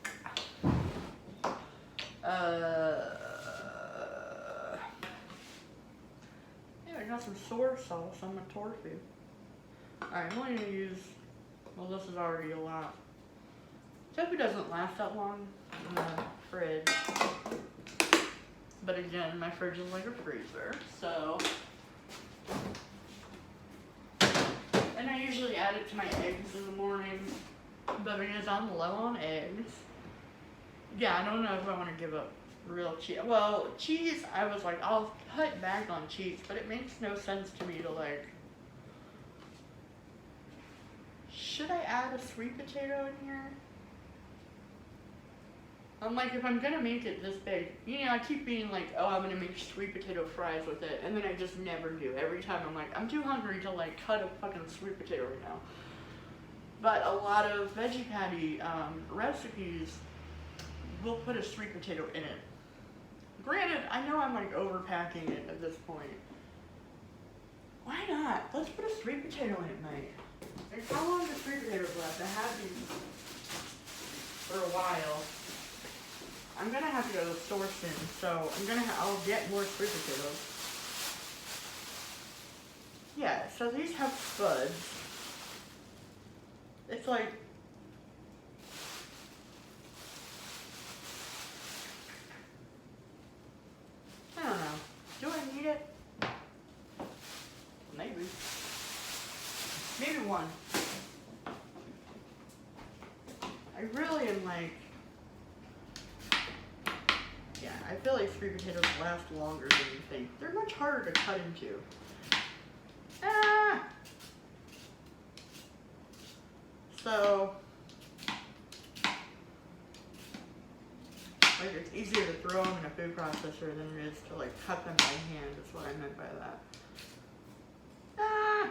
Yeah, I got some soy sauce on my tofu. Alright, I'm only gonna use, well, this is already a lot. Tofu doesn't last that long in the fridge. But again, my fridge is like a freezer, so. And I usually add it to my eggs in the morning, but because I'm low on eggs, yeah, I don't know if I want to give up real cheese. Well, cheese, I was like, I'll cut back on cheese, but it makes no sense to me to like, should I add a sweet potato in here? I'm like, if I'm gonna make it this big, you know, I keep being like, oh, I'm gonna make sweet potato fries with it, and then I just never do. Every time I'm like, I'm too hungry to like cut a fucking sweet potato right now. But a lot of veggie patty recipes will put a sweet potato in it. Granted, I know I'm like overpacking it at this point. Why not? Let's put a sweet potato in it, mate. Like, how long do sweet potatoes last? I have these for a while. I'm gonna have to go to the store soon, so I'll get more sweet potatoes. Yeah, so these have spuds. It's like, I don't know. Do I need it? Maybe. Maybe one. I really am like, yeah, I feel like sweet potatoes last longer than you think. They're much harder to cut into. Ah! So, like, it's easier to throw them in a food processor than it is to like cut them by hand, is what I meant by that. Ah!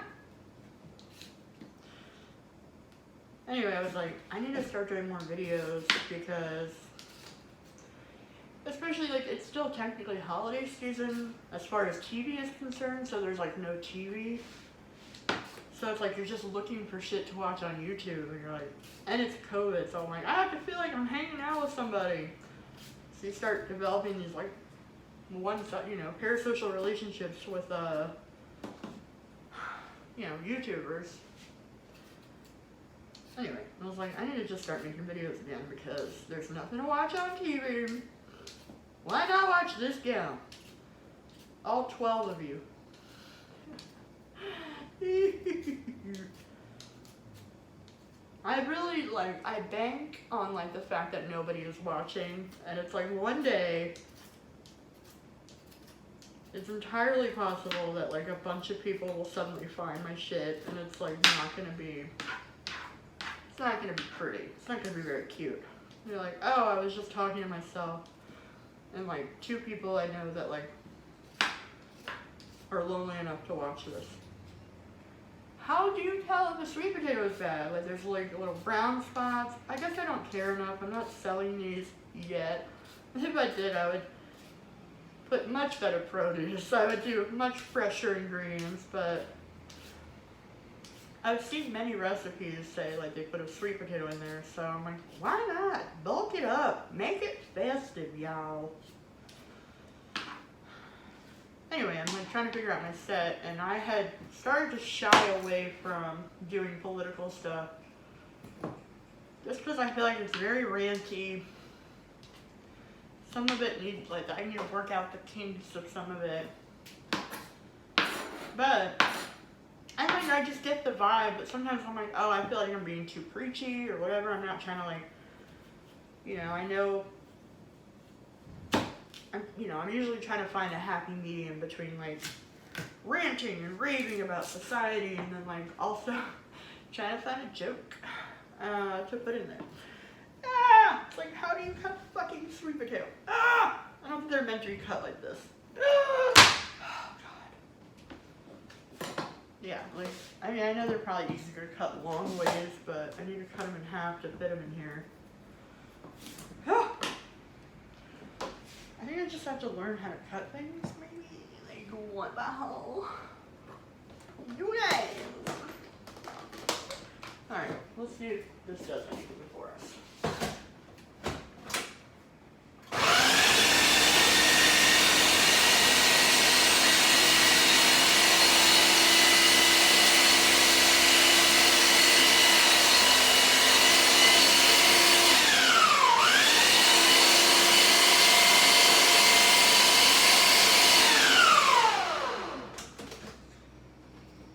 Anyway, I was like, I need to start doing more videos because, especially like, it's still technically holiday season as far as TV is concerned, so there's like no TV. So it's like you're just looking for shit to watch on YouTube, and you're like, and it's COVID, so I'm like, I have to feel like I'm hanging out with somebody. So you start developing these like parasocial relationships with YouTubers. Anyway, I was like, I need to just start making videos again because there's nothing to watch on TV. Why not watch this gal? All 12 of you. I bank on like the fact that nobody is watching, and it's like one day it's entirely possible that like a bunch of people will suddenly find my shit, and it's like not gonna be pretty. It's not gonna be very cute. You're like, oh, I was just talking to myself, and like 2 people I know that like are lonely enough to watch this. How do you tell if a sweet potato is bad? Like, there's like little brown spots. I guess I don't care enough. I'm not selling these yet. If I did, I would put much better produce. I would do much fresher ingredients, but I've seen many recipes say like they put a sweet potato in there, so I'm like, why not? Bulk it up. Make it festive, y'all. Anyway, I'm like trying to figure out my set, and I had started to shy away from doing political stuff just because I feel like it's very ranty. Some of it needs, like, I need to work out the kinks of some of it. But I think I just get the vibe, but sometimes I'm like, oh, I feel like I'm being too preachy or whatever. I'm not trying to like, I know I'm usually trying to find a happy medium between like ranting and raving about society and then like also trying to find a joke to put in there. It's like, how do you cut a fucking sweet potato? I don't think they're meant to be cut like this. Oh, God. Yeah, like, I mean, I know they're probably easier to cut long ways, but I need to cut them in half to fit them in here. I think I just have to learn how to cut things, maybe. Like, what the hell? You guys! Alright, let's see if this does anything for us.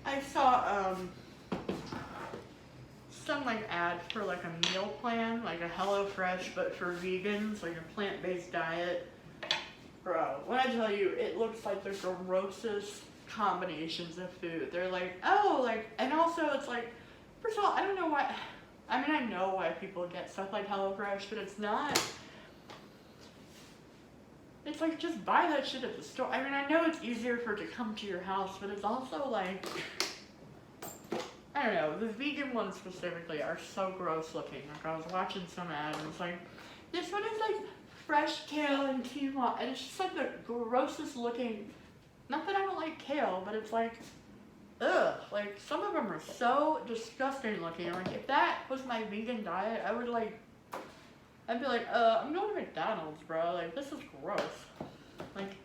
I saw some like ad for like a meal plan, like a HelloFresh but for vegans, like a plant-based diet. Bro, when I tell you, it looks like the grossest combinations of food. They're like, oh, like, and also it's like, first of all, I don't know why, I mean, I know why people get stuff like HelloFresh, but it's not, it's like, just buy that shit at the store. I mean, I know it's easier for it to come to your house, but it's also like, I don't know, the vegan ones specifically are so gross looking. Like, I was watching some ad and it's like, this one is like fresh kale and quinoa, and it's just like the grossest looking, not that I don't like kale, but it's like, ugh, like some of them are so disgusting looking. Like, if that was my vegan diet, I would like, I'd be like, I'm going to McDonald's, bro, like, this is gross. Like,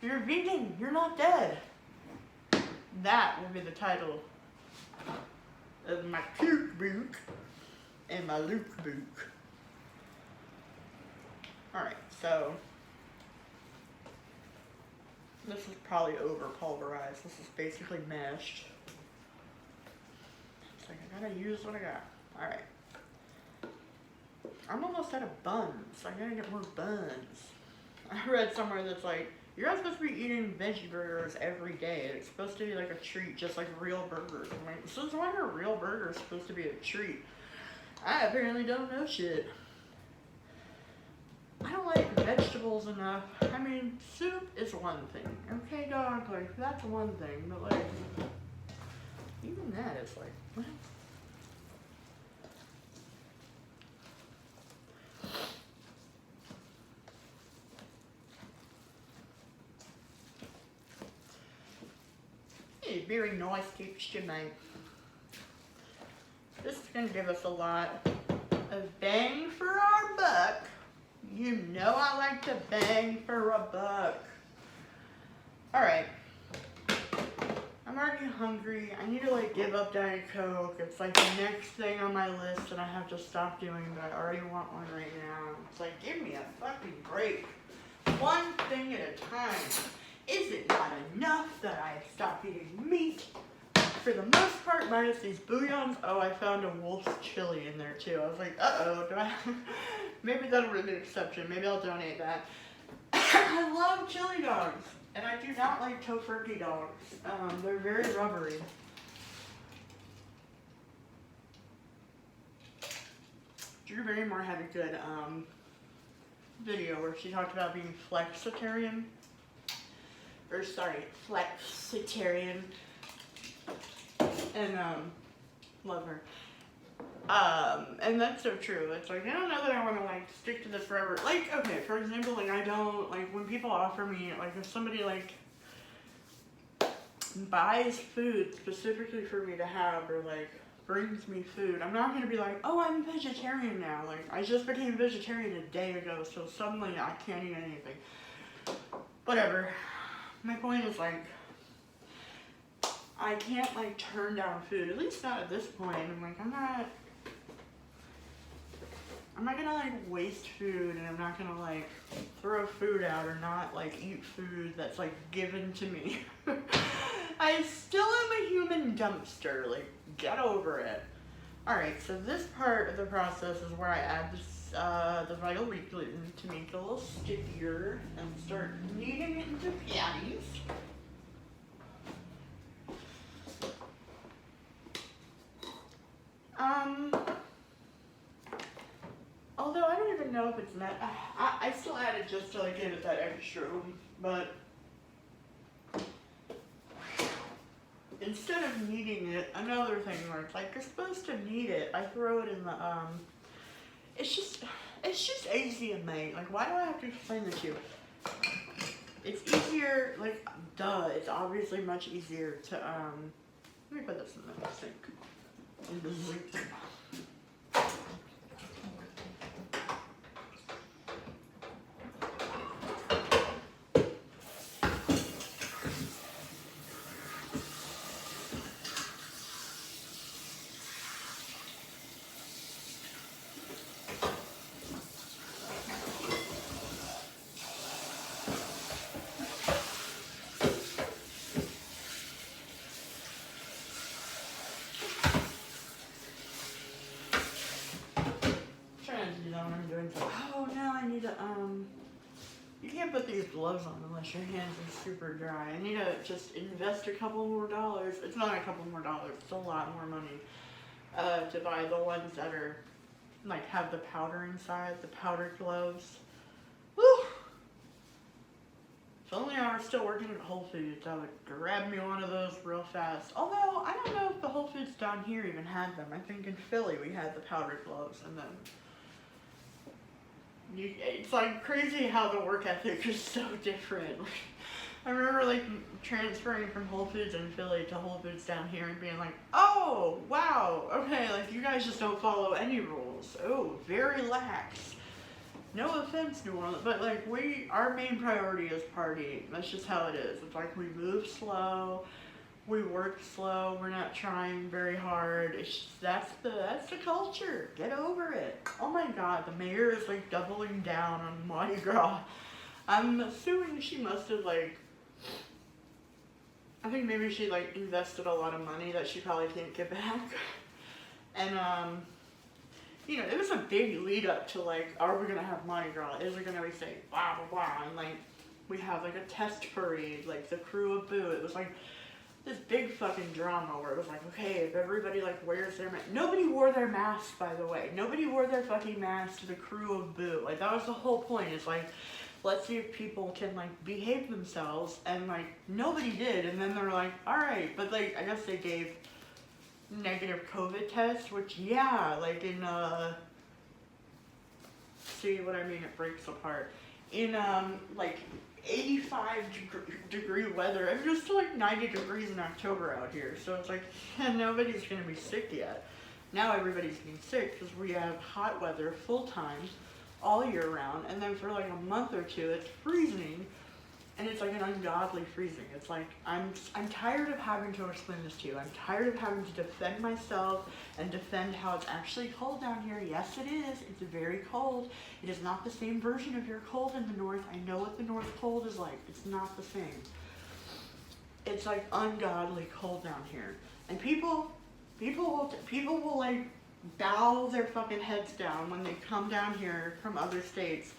you're vegan, you're not dead. That will be the title of my puke book and my Luke book. Alright, so this is probably over pulverized. This is basically meshed. It's like, I gotta use what I got. Alright. I'm almost out of buns. I gotta get more buns. I read somewhere that's like, you're not supposed to be eating veggie burgers every day. It's supposed to be like a treat, just like real burgers. I'm like, since when are real burgers supposed to be a treat? I apparently don't know shit. I don't like vegetables enough. I mean, soup is one thing. Okay, dog, like, that's one thing. But, like, even that is like, what? A very nice texture, mate. This is going to give us a lot of bang for our buck. You know I like to bang for a buck. Alright. I'm already hungry. I need to like give up Diet Coke. It's like the next thing on my list and I have to stop doing, but I already want one right now. It's like, give me a fucking break. One thing at a time. Is it not enough that I stopped eating meat? For the most part, minus these bouillons. Oh, I found a wolf's chili in there too. I was like, uh-oh, do I? Maybe that'll be an exception. Maybe I'll donate that. I love chili dogs. And I do not like tofurkey dogs. They're very rubbery. Drew Barrymore had a good video where she talked about being flexitarian. Or sorry, flexitarian. And love her. And that's so true. It's like, I don't know that I want to like stick to this forever. Like, okay, for example, like I don't, like when people offer me, like if somebody like buys food specifically for me to have or like brings me food, I'm not going to be like, oh, I'm vegetarian now. Like I just became vegetarian a day ago, so suddenly I can't eat anything. Whatever. My point is like, I can't like turn down food, at least not at this point. I'm like, I'm not gonna like waste food, and I'm not gonna like throw food out or not like eat food that's like given to me. I still am a human dumpster, like get over it. Alright, so this part of the process is where I add this, the Vital Wheat gluten to make it a little stickier and start kneading it into patties. Although I don't even know if it's meant, I still add it just to like give it that extra oomph, but instead of kneading it, another thing where it's like you're supposed to knead it, I throw it in the it's just easy to make. Like, why do I have to explain this to you? It's easier, like, duh, it's obviously much easier to let me put this in the sink. In the sink. Oh, now I need to, you can't put these gloves on unless your hands are super dry. I need to just invest a couple more dollars. It's not a couple more dollars, it's a lot more money, to buy the ones that are, like, have the powder inside, the powdered gloves. Woo! If only I were still working at Whole Foods, I would grab me one of those real fast. Although, I don't know if the Whole Foods down here even had them. I think in Philly we had the powdered gloves, and then it's like crazy how the work ethic is so different. I remember like transferring from Whole Foods in Philly to Whole Foods down here and being like, oh, wow, okay, like you guys just don't follow any rules. Oh, very lax. No offense, New Orleans, but like our main priority is partying. That's just how it is. It's like we move slow, we work slow, we're not trying very hard. It's just, that's the culture. Get over it. Oh my god, the mayor is like doubling down on Mardi Gras. I'm assuming she must have like, I think maybe she like invested a lot of money that she probably can't get back. And you know, it was a big lead up to like, are we gonna have Mardi Gras? Is it gonna be say blah blah blah? And like we have like a test parade, like the crew of Boo. It was like this big fucking drama where it was like, okay, if everybody like wears their mask. Nobody wore their masks, by the way. Nobody wore their fucking masks to the crew of Boo. Like that was the whole point. It's like, let's see if people can like behave themselves, and like nobody did. And then they're like, all right, but like I guess they gave negative COVID tests, which yeah, like in see what I mean, it breaks apart. In like 85 degree weather. It was still like 90 degrees in October out here, so it's like, yeah, nobody's gonna be sick yet. Now everybody's getting sick because we have hot weather full time all year round, and then for like a month or two it's freezing, and it's like an ungodly freezing. It's like, I'm tired of having to explain this to you. I'm tired of having to defend myself and defend how it's actually cold down here. Yes, it is. It's very cold. It is not the same version of your cold in the north. I know what the north cold is like. It's not the same. It's like ungodly cold down here. And people will like bow their fucking heads down when they come down here from other states.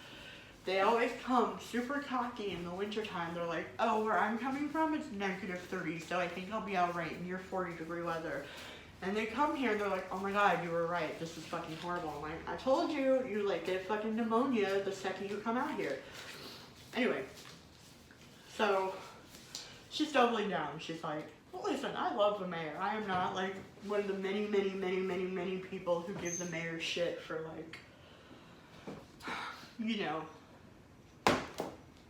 They always come super cocky in the wintertime. They're like, oh, where I'm coming from, it's negative 30, so I think I'll be all right in your 40 degree weather. And they come here and they're like, oh my god, you were right, this is fucking horrible. I'm like, I told you, you like get fucking pneumonia the second you come out here. Anyway, so she's doubling down. She's like, well, listen, I love the mayor. I am not like one of the many people who give the mayor shit for like, you know,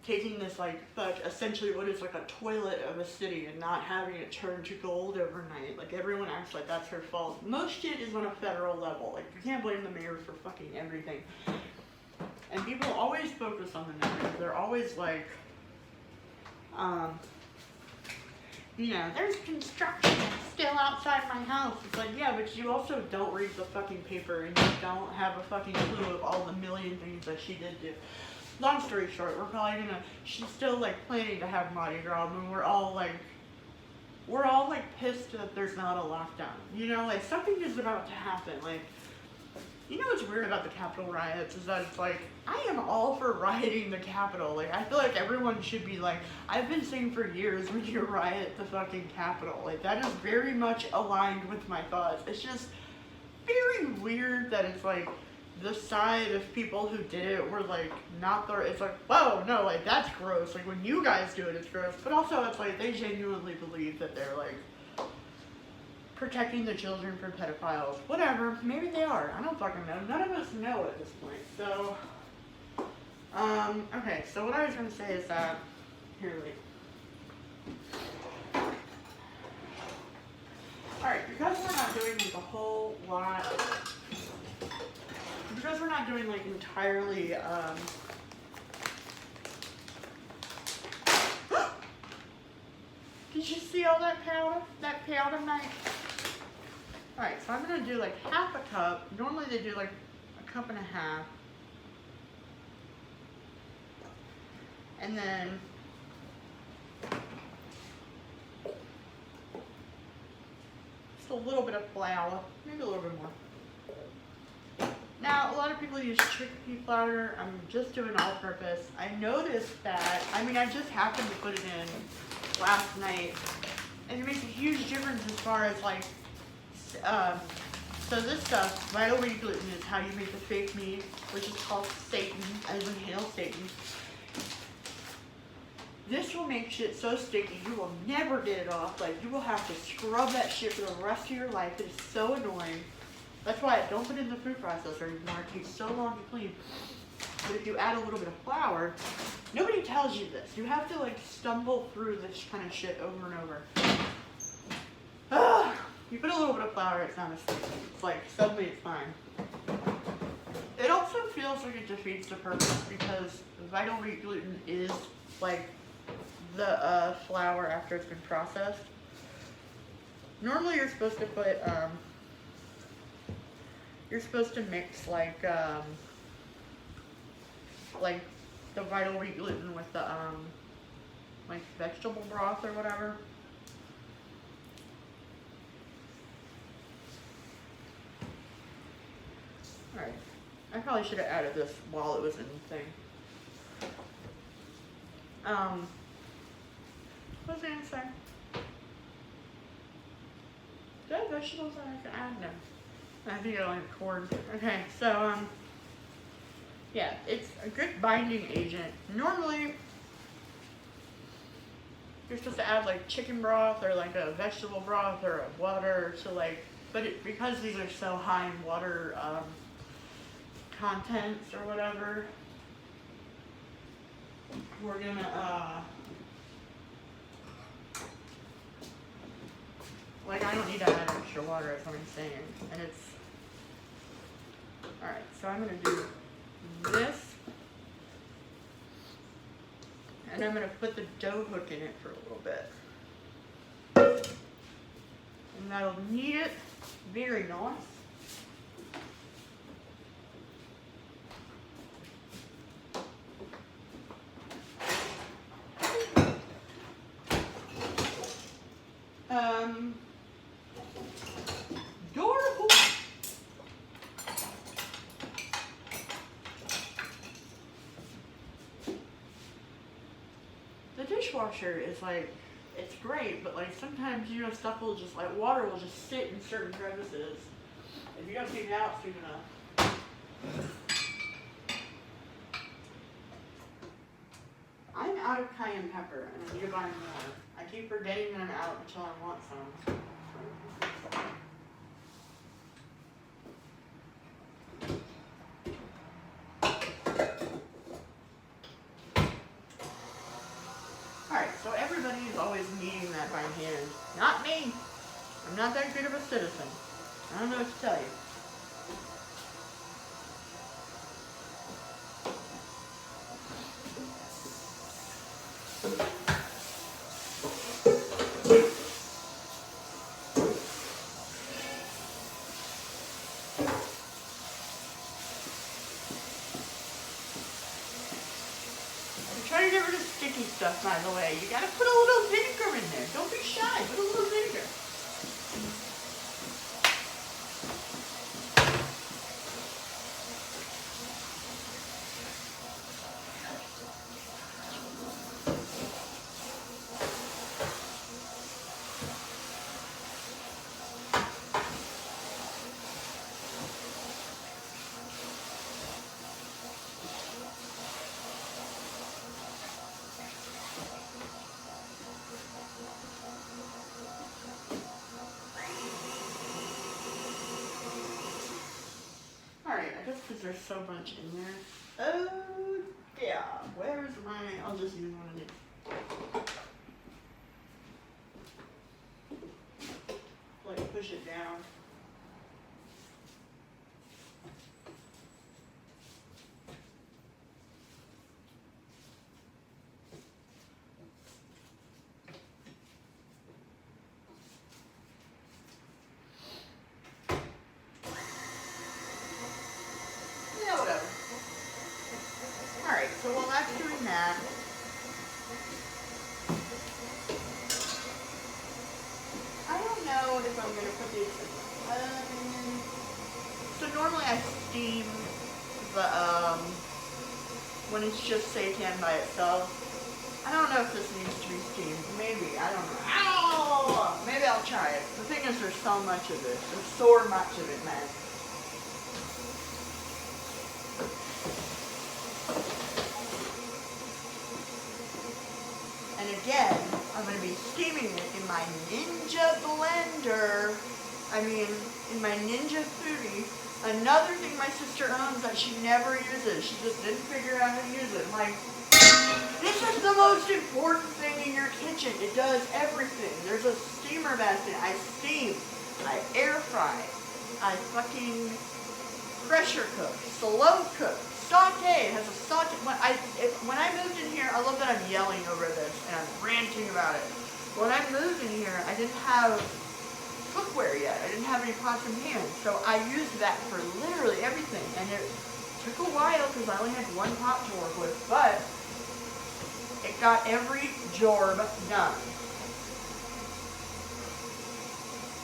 taking this like essentially what is like a toilet of a city and not having it turn to gold overnight. Like everyone acts like that's her fault. Most shit is on a federal level. Like you can't blame the mayor for fucking everything. And people always focus on the negative. They're always like, you know, there's construction still outside my house. It's like, yeah, but you also don't read the fucking paper and you don't have a fucking clue of all the million things that she did do. Long story short, she's still like planning to have Mardi Gras, and we're all like pissed that there's not a lockdown. You know, like something is about to happen. Like, you know what's weird about the Capitol riots is that it's like, I am all for rioting the Capitol. Like, I feel like everyone should be like, I've been saying for years when you riot the fucking Capitol. Like, that is very much aligned with my thoughts. It's just very weird that it's like, the side of people who did it were like, not the, it's like, whoa, no, like, that's gross. Like, when you guys do it, it's gross. But also, it's like, they genuinely believe that they're like, protecting the children from pedophiles. Whatever, maybe they are. I don't fucking know. None of us know at this point. So, okay, so what I was gonna say is that, here, wait. Alright, because we're not doing like a whole lot, because we're not doing like entirely, did you see all that powder? That powder knife? Alright, so I'm going to do like half a cup. Normally they do like a cup and a half. And then just a little bit of flour, maybe a little bit more. Now, a lot of people use chickpea flour. I'm just doing all-purpose. I noticed that, I mean, I just happened to put it in last night, and it makes a huge difference as far as like, so this stuff, Vital Wheat Gluten, is how you make the fake meat, which is called Satan, as in hail Satan. This will make shit so sticky, you will never get it off. Like, you will have to scrub that shit for the rest of your life. It is so annoying. That's why I don't put it in the food processor anymore. It takes so long to clean. But if you add a little bit of flour, nobody tells you this. You have to like stumble through this kind of shit over and over. You put a little bit of flour, it's not as sticky. It's like, suddenly it's fine. It also feels like it defeats the purpose because Vital Wheat Gluten is like the flour after it's been processed. Normally you're supposed to put, you're supposed to mix like the Vital Wheat Gluten with the like vegetable broth or whatever. Alright, I probably should have added this while it was in the thing. What was I gonna say? Do I have vegetables that I can add? No. I think I only have corn. Okay, so, yeah, it's a good binding agent. Normally, you're supposed to add like chicken broth or like a vegetable broth or a water to like, but because these are so high in water contents or whatever, we're gonna, like, I don't need to add extra water, that's what I'm saying. And it's, alright, so I'm gonna do this. And I'm gonna put the dough hook in it for a little bit. And that'll knead it very nice. The dishwasher is like, it's great, but like sometimes, you know, stuff will just, like water will just sit in certain crevices. If you don't take it out soon enough. I'm out of cayenne pepper and I need to buy more. I keep forgetting that I'm out until I want some. So everybody is always kneading that by hand. Not me. I'm not that good of a citizen. I don't know what to tell you. Try to get rid of sticky stuff, by the way. You gotta put a little vinegar in there. Don't be shy. Put a little vinegar. because there's so much in there. Oh, yeah. Where's my... I'll just use one of these. Like, push it down. Yeah, whatever. Alright, so while that's doing that, I don't know if I'm going to put these in. So normally I steam the, when it's just seitan by itself. I don't know if this needs to be steamed. Maybe. I don't know. Ow! Maybe I'll try it. The thing is, there's so much of this. There's so much of it, man. And again, I'm going to be steaming it in my Ninja blender. I mean, in my Ninja Foodie. Another thing my sister owns that she never uses. She just didn't figure out how to use it. Like, this is the most important thing in your kitchen. It does everything. There's a steamer basket. I steam. I air fry. I fucking pressure cook. Slow cook. Saute. It has a saute. When I moved in here, I love that I'm yelling over this and I'm ranting about it. When I moved in here, I didn't have cookware yet. I didn't have any pots and pans. So I used that for literally everything. And it took a while because I only had one pot to work with. But it got every job done.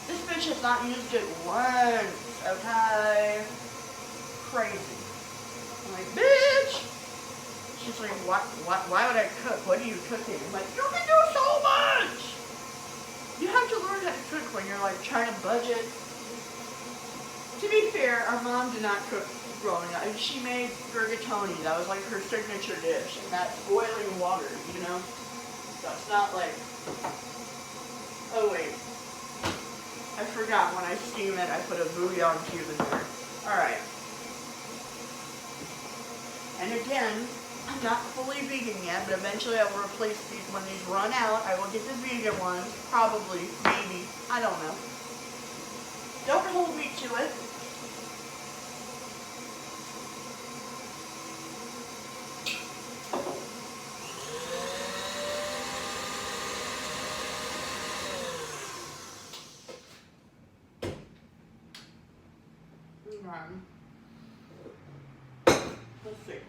This bitch has not used it once, okay? Crazy. I'm like, bitch! She's like, why would I cook? What are you cooking? I'm like, you can do so much! You have to learn how to cook when you're like trying to budget. To be fair, our mom did not cook growing up. She made rigatoni. That was like her signature dish. And that's boiling water, you know? So it's not like... Oh, wait. I forgot when I steam it, I put a bouillon cube in there. Alright. And again, I'm not fully vegan yet, but eventually I will replace these. When these run out, I will get the vegan ones. Probably. Maybe. I don't know. Don't hold me to it. Let's see.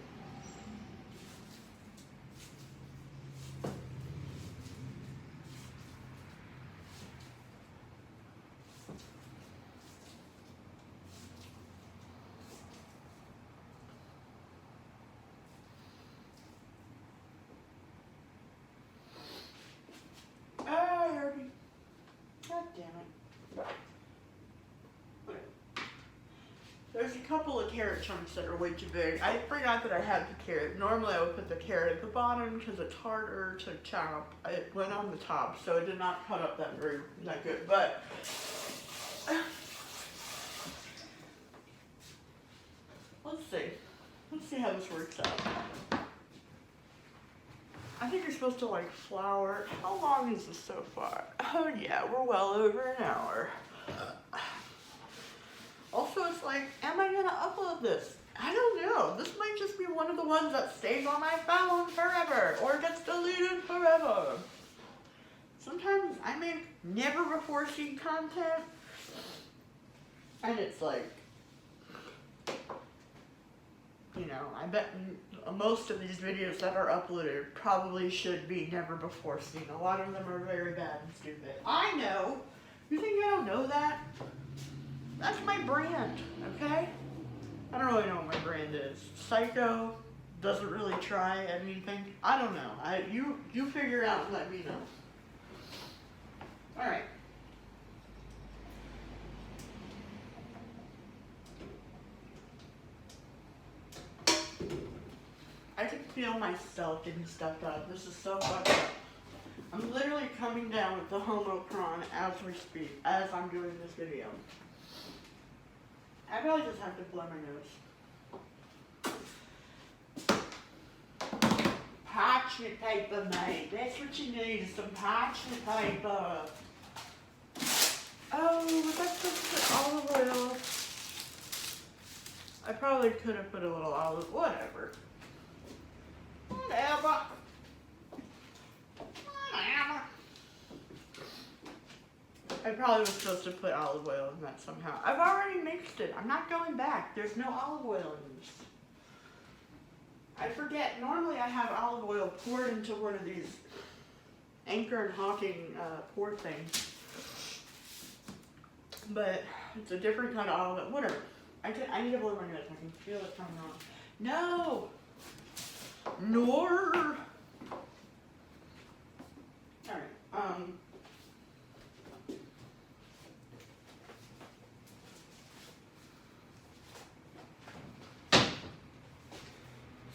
God damn it. There's a couple of carrot chunks that are way too big. I forgot that I had the carrot. Normally I would put the carrot at the bottom because it's harder to chop. It went on the top, so it did not cut up that good. But let's see. Let's see how this works out. I think you're supposed to like flour. How long is this so far? Oh yeah, we're well over an hour. Also, it's like, am I gonna upload this? I don't know. This might just be one of the ones that stays on my phone forever or gets deleted forever. Sometimes I make never before seen content and it's like, you know, I bet most of these videos that are uploaded probably should be never before seen. A lot of them are very bad and stupid. I know. You think I don't know that? That's my brand, okay? I don't really know what my brand is. Psycho doesn't really try anything. I don't know. You figure it out and let me know. Alright. I can feel myself getting stuffed up. This is so fucked up. I'm literally coming down with the Homocron as we speak, as I'm doing this video. I probably just have to blow my nose. parchment paper, mate. That's what you need, is some parchment paper. Oh, was I supposed to put olive oil? I probably could have put a little olive, whatever. Whatever. I probably was supposed to put olive oil in that somehow. I've already mixed it. I'm not going back. There's no olive oil in this. I forget. Normally I have olive oil poured into one of these Anchor and Hawking pour things. But it's a different kind of olive oil. Whatever. I need to blow my nose. I can feel it coming on. No! Nor! Alright,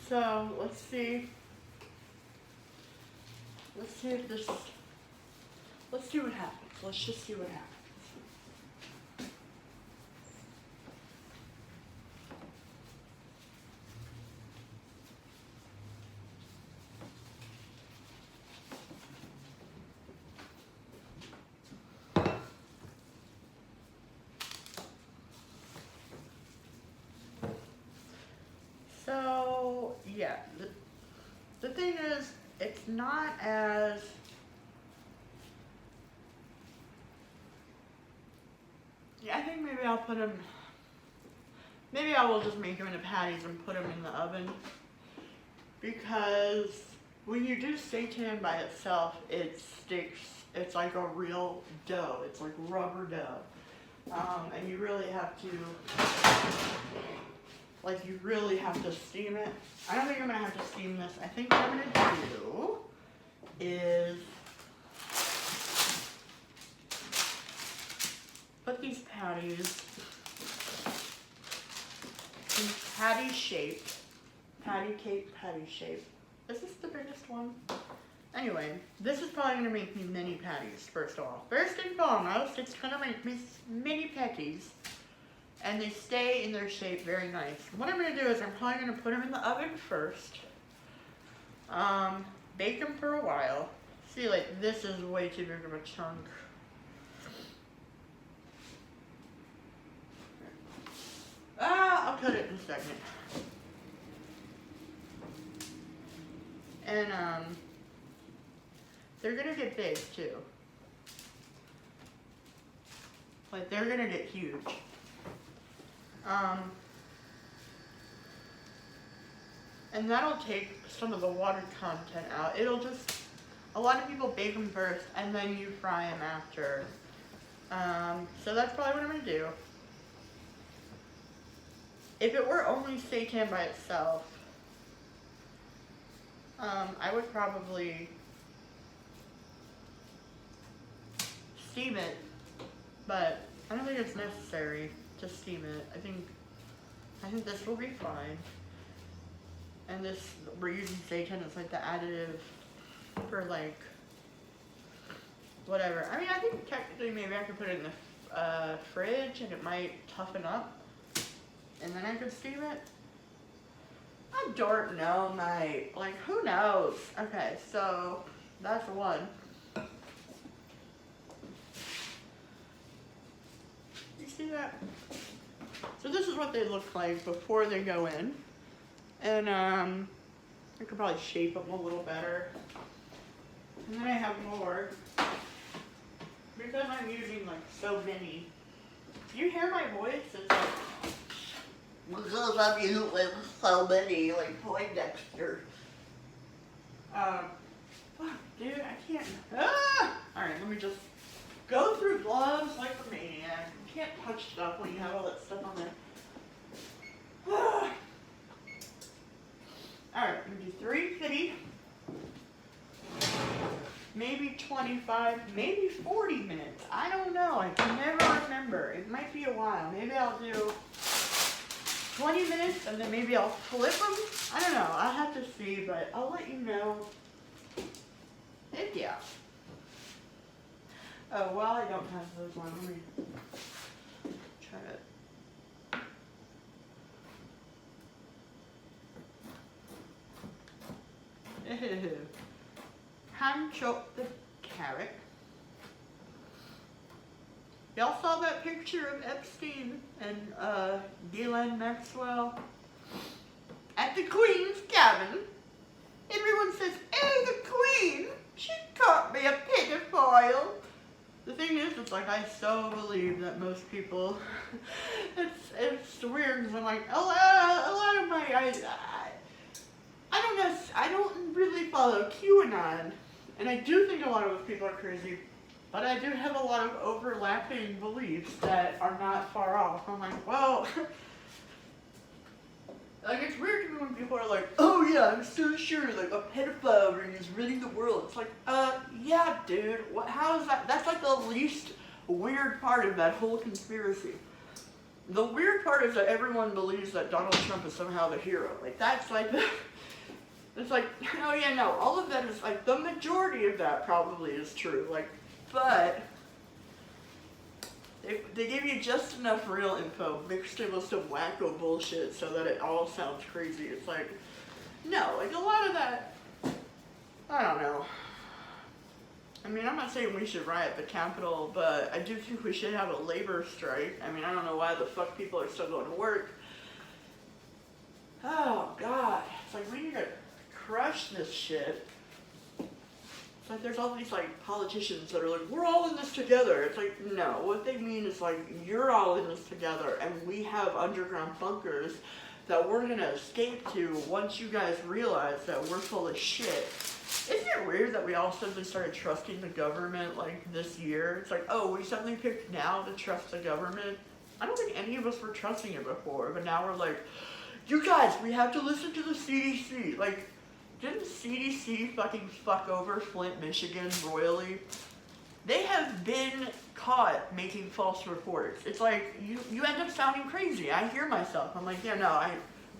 so let's see if this, let's see what happens. Let's just see what happens. So, yeah, the thing is, it's not as, yeah, I think maybe I'll put them, maybe I will just make them into patties and put them in the oven, because when you do seitan by itself, it sticks, it's like a real dough, it's like rubber dough, and you really have to, like, you really have to steam it. I don't think I'm going to have to steam this. I think what I'm going to do is put these patties in patty shape. Patty cake, patty shape. Is this the biggest one? Anyway, this is probably going to make me mini patties, first of all. First and foremost, it's going to make me mini patties. And they stay in their shape very nice. What I'm going to do is I'm probably going to put them in the oven first. Bake them for a while. See, like, this is way too big of a chunk. I'll cut it in a second. And, they're going to get big, too. Like, they're going to get huge. And that'll take some of the water content out. It'll just, a lot of people bake them first and then you fry them after. So that's probably what I'm going to do. If it were only seitan by itself, I would probably steam it, but I don't think it's necessary to steam it. I think this will be fine. And this, we're using seitan, it's like the additive for like, whatever. I mean, I think technically maybe I could put it in the fridge and it might toughen up. And then I could steam it. I don't know, mate. Like, who knows? Okay, so that's one. You see that? So this is what they look like before they go in. And I could probably shape them a little better. And then I have more. Because I'm using like so many. Do you hear my voice? It's like, because I'm using so many, like Poindexter. Fuck, dude, I can't. Alright, let me just go through gloves like a maniac. You can't touch stuff when you have all that stuff on there. Alright, I'm gonna do 350, maybe 25, maybe 40 minutes. I don't know. I can never remember. It might be a while. Maybe I'll do 20 minutes and then maybe I'll flip them. I don't know. I'll have to see, but I'll let you know. Heck yeah. Oh, well, I don't have those on. Let me try it. Hand chop the carrot. Y'all saw that picture of Epstein and Ghislaine Maxwell at the Queen's cabin? Everyone says, oh, the Queen, she can't be a pedophile. The thing is, it's like I so believe that most people, it's weird because I'm like, a lot of my, I don't really follow QAnon, and I do think a lot of those people are crazy, but I do have a lot of overlapping beliefs that are not far off. I'm like, well, like it's weird to me when people are like, oh yeah, I'm so sure like a pedophile ring is running the world. It's like, yeah, dude, how is that? That's like the least weird part of that whole conspiracy. The weird part is that everyone believes that Donald Trump is somehow the hero. Like that's like, it's like, oh yeah, no, all of that is like, the majority of that probably is true. Like, but they give you just enough real info mixed in with some wacko bullshit so that it all sounds crazy. It's like, no, like a lot of that, I don't know. I mean, I'm not saying we should riot the Capitol, but I do think we should have a labor strike. I mean, I don't know why the fuck people are still going to work. Oh, God. It's like, we need to crush this shit. It's like there's all these like politicians that are like, we're all in this together. It's like, no, what they mean is like, you're all in this together and we have underground bunkers that we're gonna escape to once you guys realize that we're full of shit. Isn't it weird that we all suddenly started trusting the government like this year? It's like, oh, we suddenly picked now to trust the government? I don't think any of us were trusting it before, but now we're like, you guys, we have to listen to the CDC. Like, didn't CDC fucking fuck over Flint, Michigan royally? They have been caught making false reports. It's like, you end up sounding crazy. I hear myself. I'm like, yeah, no,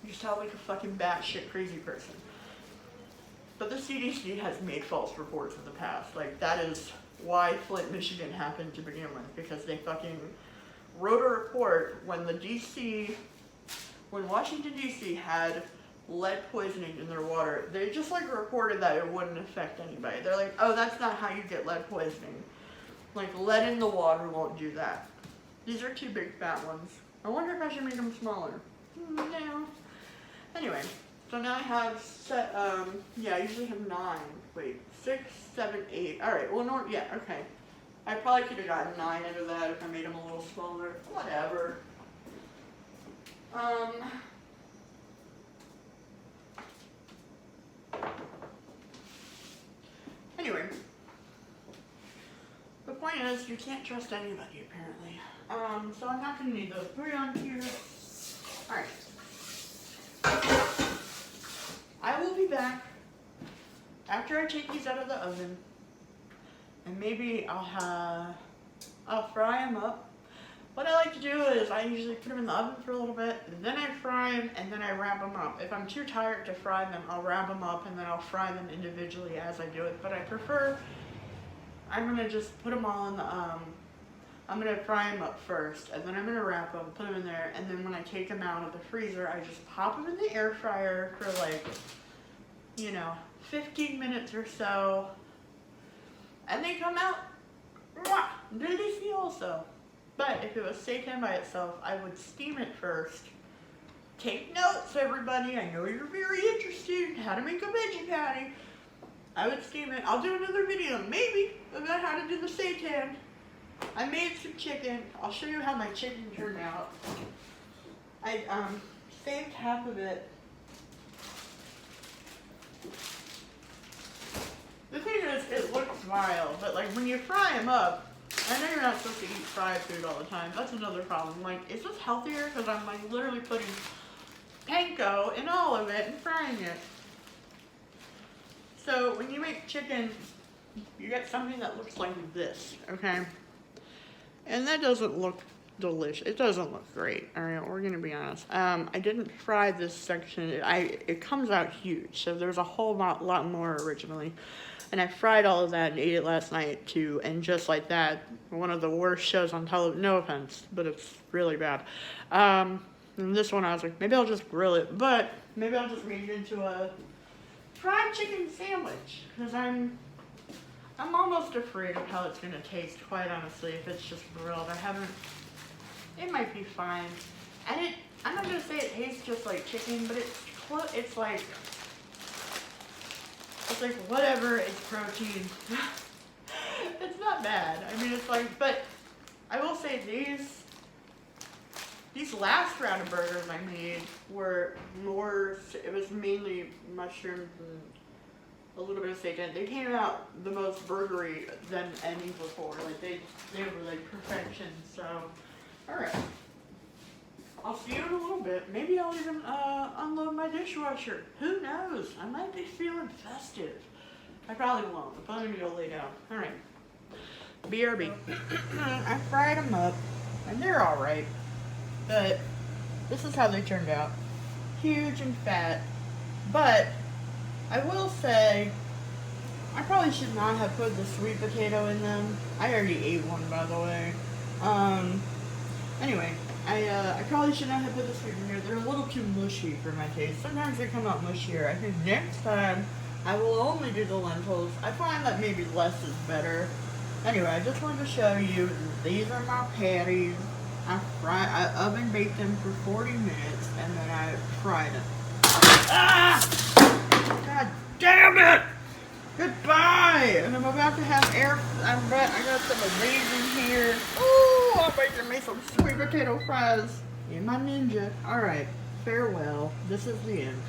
you sound like a fucking batshit crazy person. But the CDC has made false reports in the past. Like, that is why Flint, Michigan happened to begin with. Because they fucking wrote a report when Washington, D.C. had lead poisoning in their water. They just like reported that it wouldn't affect anybody. They're like, oh, that's not how you get lead poisoning. Like, lead in the water won't do that. These are two big fat ones. I wonder if I should make them smaller. No. Anyway, so now I have set, yeah, I usually have 9. Wait, 6, 7, 8. Alright, well, no, yeah, okay. I probably could have gotten 9 out of that if I made them a little smaller. Whatever. Anyway, the point is, you can't trust anybody, apparently. So I'm not going to need those 3 on here. Alright. I will be back after I take these out of the oven. And maybe I'll fry them up. What I like to do is I usually put them in the oven for a little bit, and then I fry them, and then I wrap them up. If I'm too tired to fry them, I'll wrap them up, and then I'll fry them individually as I do it. But I prefer, I'm going to just put them all in the, I'm going to fry them up first, and then I'm going to wrap them, put them in there, and then when I take them out of the freezer, I just pop them in the air fryer for like, 15 minutes or so, and they come out, delicious also. But if it was seitan by itself, I would steam it first. Take notes, everybody. I know you're very interested in how to make a veggie patty. I would steam it. I'll do another video, maybe, about how to do the seitan. I made some chicken. I'll show you how my chicken turned out. I saved half of it. The thing is, it looks vile, but like when you fry them up, I know you're not supposed to eat fried food all the time. That's another problem. Like, is this healthier? Because I'm like literally putting panko in all of it and frying it. So when you make chicken, you get something that looks like this, okay? And that doesn't look delicious. It doesn't look great. All right, we're gonna be honest. I didn't fry this section. It comes out huge. So there's a whole lot more originally. And I fried all of that and ate it last night too. And just like that, one of the worst shows on television. No offense, but it's really bad. And this one I was like, maybe I'll just grill it. But maybe I'll just make it into a fried chicken sandwich. Because I'm almost afraid of how it's going to taste, quite honestly, if it's just grilled. It might be fine. And I'm not going to say it tastes just like chicken, but it's like whatever, it's protein. It's not bad. I mean, it's like, but I will say these last round of burgers I made were more, it was mainly mushrooms and a little bit of seitan. They came out the most burgery than any before. Like they were like perfection. So, all right. I'll see you in a little bit. Maybe I'll even unload my dishwasher. Who knows? I might be feeling festive. I probably won't. I'm probably gonna go lay down. All right. BRB. I fried them up, and they're all right. But this is how they turned out. Huge and fat. But I will say, I probably should not have put the sweet potato in them. I already ate one, by the way. Anyway, I probably should not have put the sweet potato. They're a little too mushy for my taste. Sometimes they come out mushier. I think next time I will only do the lentils. I find that maybe less is better. Anyway, I just wanted to show you, these are my patties. I oven baked them for 40 minutes, and then I fried them. Ah! God damn it! Goodbye! And I'm about to have I got some of these in here. Ooh, I'm making me some sweet potato fries in my Ninja. Alright, farewell. This is the end.